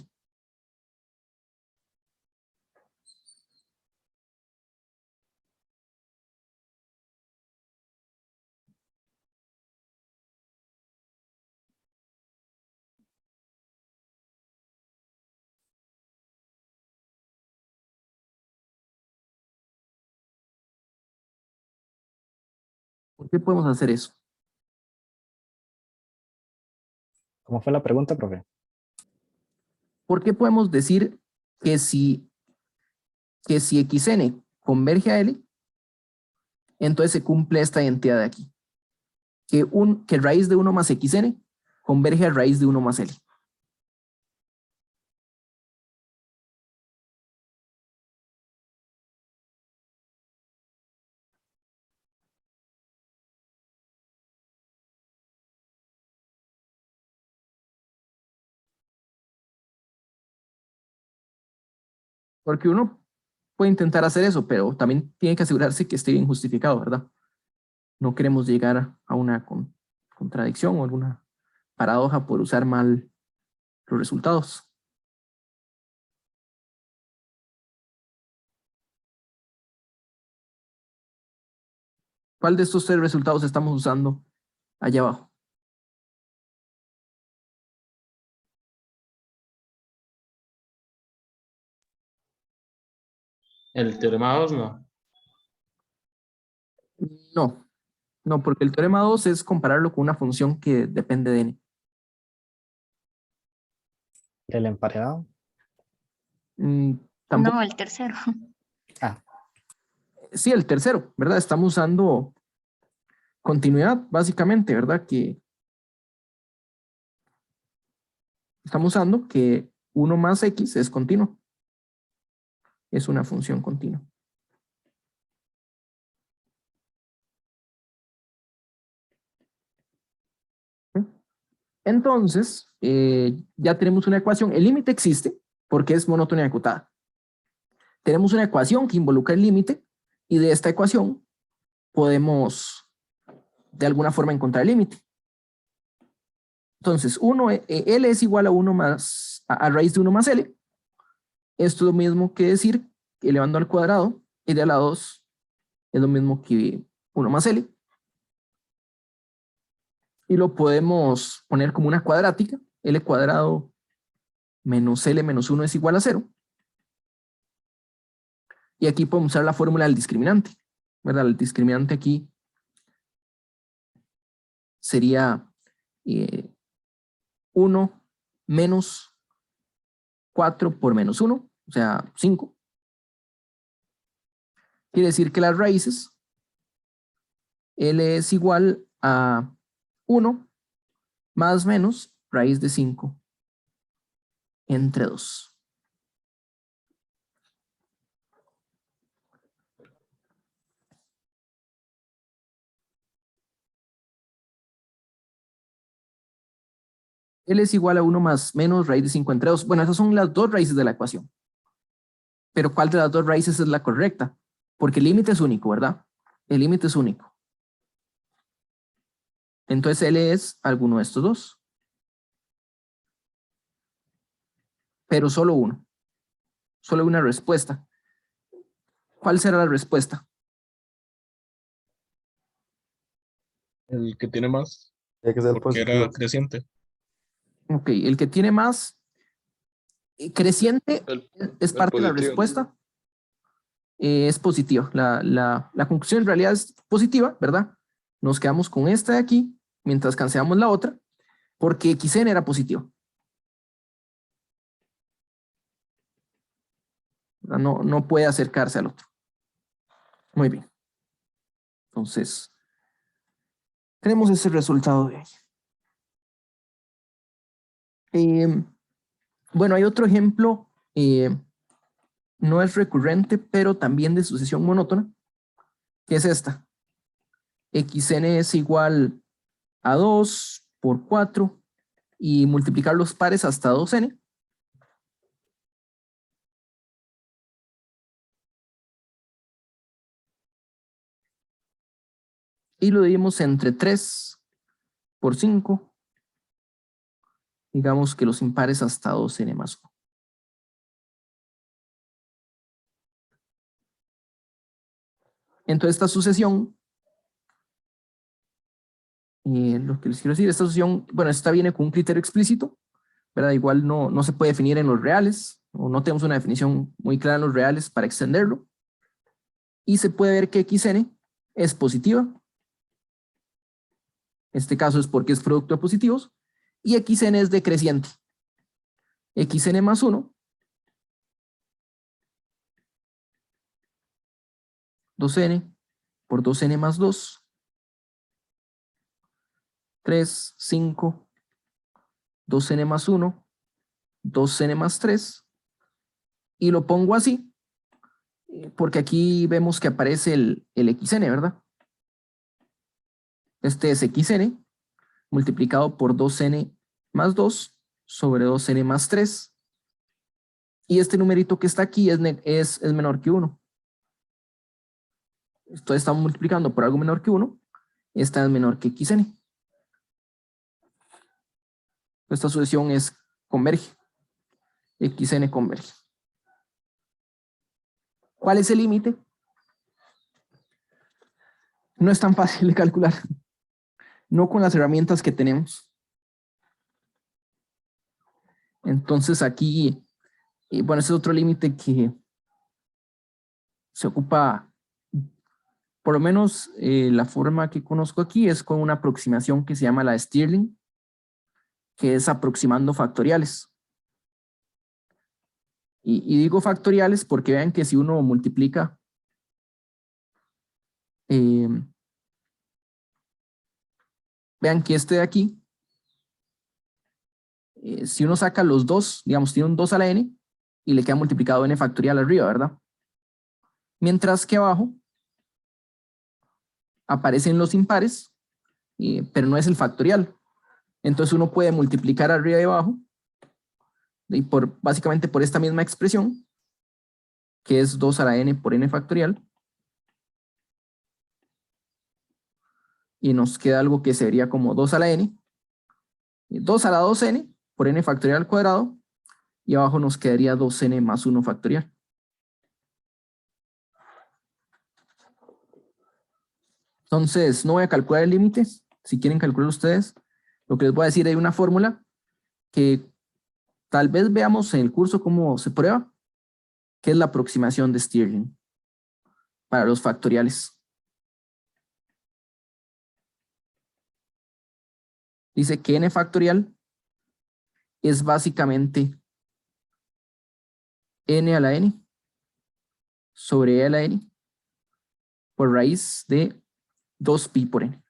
A: ¿Por qué podemos hacer eso?
C: ¿Cómo fue la pregunta, profe?
A: ¿Por qué podemos decir que si xn converge a L, entonces se cumple esta identidad de aquí? Que raíz de 1 más xn converge a raíz de 1 más L. Porque uno puede intentar hacer eso, pero también tiene que asegurarse que esté bien justificado, ¿verdad? No queremos llegar a una contradicción o alguna paradoja por usar mal los resultados. ¿Cuál de estos 3 resultados estamos usando allá abajo?
D: El teorema 2 no.
A: No, no, porque el teorema 2 es compararlo con una función que depende de n.
C: ¿El emparedado?
A: Tampoco.
B: No, el tercero.
C: Ah,
A: Sí, el tercero, ¿verdad? Estamos usando continuidad, básicamente, ¿verdad? Que estamos usando que 1 más x es continuo. Es una función continua. Entonces, ya tenemos una ecuación. El límite existe porque es monotonía acotada. Tenemos una ecuación que involucra el límite y de esta ecuación podemos de alguna forma encontrar el límite. Entonces, L es igual a 1 más, a raíz de 1 más L. Esto es lo mismo que decir, elevando al cuadrado, y de a la 2 es lo mismo que 1 más L. Y lo podemos poner como una cuadrática, L cuadrado menos L menos 1 es igual a 0. Y aquí podemos usar la fórmula del discriminante, ¿verdad? El discriminante aquí sería 1 menos 4 por menos 1, o sea, 5. Quiere decir que las raíces, L es igual a 1 más menos raíz de 5 entre 2. L es igual a 1 más menos raíz de 5 entre 2. Bueno, esas son las dos raíces de la ecuación. Pero ¿cuál de las dos raíces es la correcta? Porque el límite es único, ¿verdad? El límite es único. Entonces L es alguno de estos dos. Pero solo uno. Solo una respuesta. ¿Cuál será la respuesta?
D: El que tiene más,
E: Tiene que ser
D: porque era
E: positivo.
D: creciente.
A: Ok, el que tiene más creciente
F: El,
A: es
F: el
A: parte de la
F: positivo.
A: respuesta. Es positiva. La conclusión en realidad es positiva, ¿verdad? Nos quedamos con esta de aquí mientras cancelamos la otra porque xn era positivo. No puede acercarse al otro. Muy bien. Entonces, tenemos ese resultado de ahí. Bueno, hay otro ejemplo, no es recurrente, pero también de sucesión monótona, que es esta. Xn es igual a 2 por 4 y multiplicar los pares hasta 2n. Y lo dividimos entre 3 por 5. Digamos que los impares hasta 2n más 1. Entonces esta sucesión, lo que les quiero decir, esta sucesión, bueno, esta viene con un criterio explícito, ¿verdad? Igual no se puede definir en los reales, o no tenemos una definición muy clara en los reales para extenderlo. Y se puede ver que xn es positiva. En este caso es porque es producto de positivos. Y xn es decreciente. Xn más 1. 2n por 2n más 2. 3, 5. 2n más 1. 2n más 3. Y lo pongo así. Porque aquí vemos que aparece el xn, ¿verdad? Este es xn multiplicado por 2n más 2 sobre 2n más 3. Y este numerito que está aquí es menor que 1. Entonces estamos multiplicando por algo menor que 1. Esta es menor que xn. Esta sucesión converge. Xn converge. ¿Cuál es el límite? No es tan fácil de calcular. No con las herramientas que tenemos. Entonces aquí, bueno, ese es otro límite que se ocupa, por lo menos la forma que conozco aquí es con una aproximación que se llama la Stirling, que es aproximando factoriales. Y digo factoriales porque vean que si uno multiplica vean que este de aquí, si uno saca los dos, digamos, tiene un 2 a la n y le queda multiplicado n factorial arriba, ¿verdad? Mientras que abajo aparecen los impares, pero no es el factorial. Entonces uno puede multiplicar arriba y abajo, y básicamente por esta misma expresión, que es 2 a la n por n factorial, y nos queda algo que sería como 2 a la n, 2 a la 2n por n factorial al cuadrado, y abajo nos quedaría 2n más 1 factorial. Entonces, no voy a calcular el límite. Si quieren calcular ustedes, lo que les voy a decir, hay una fórmula que tal vez veamos en el curso cómo se prueba, que es la aproximación de Stirling para los factoriales. Dice que n factorial es básicamente n a la n sobre e a la n por raíz de 2pi por n.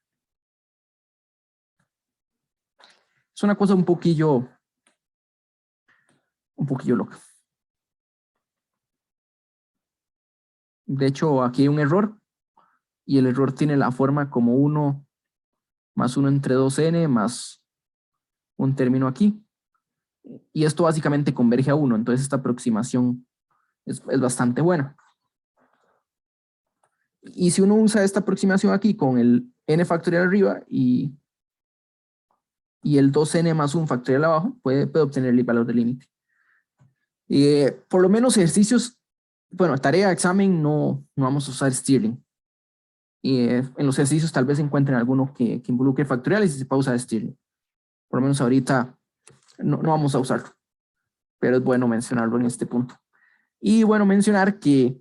A: Es una cosa un poquillo loca. De hecho, aquí hay un error, y el error tiene la forma como 1 más 1 entre 2n más un término aquí. Y esto básicamente converge a 1, entonces esta aproximación es bastante buena. Y si uno usa esta aproximación aquí con el n factorial arriba y el 2n más 1 factorial abajo, puede obtener el valor del límite. Por lo menos ejercicios, bueno, tarea, examen, no vamos a usar Stirling. En los ejercicios tal vez encuentren alguno que involucre factoriales y se puede usar Stirling. Por lo menos ahorita no vamos a usarlo, pero es bueno mencionarlo en este punto. Y bueno, mencionar que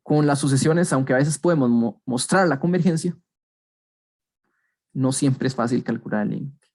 A: con las sucesiones, aunque a veces podemos mostrar la convergencia, no siempre es fácil calcular el límite.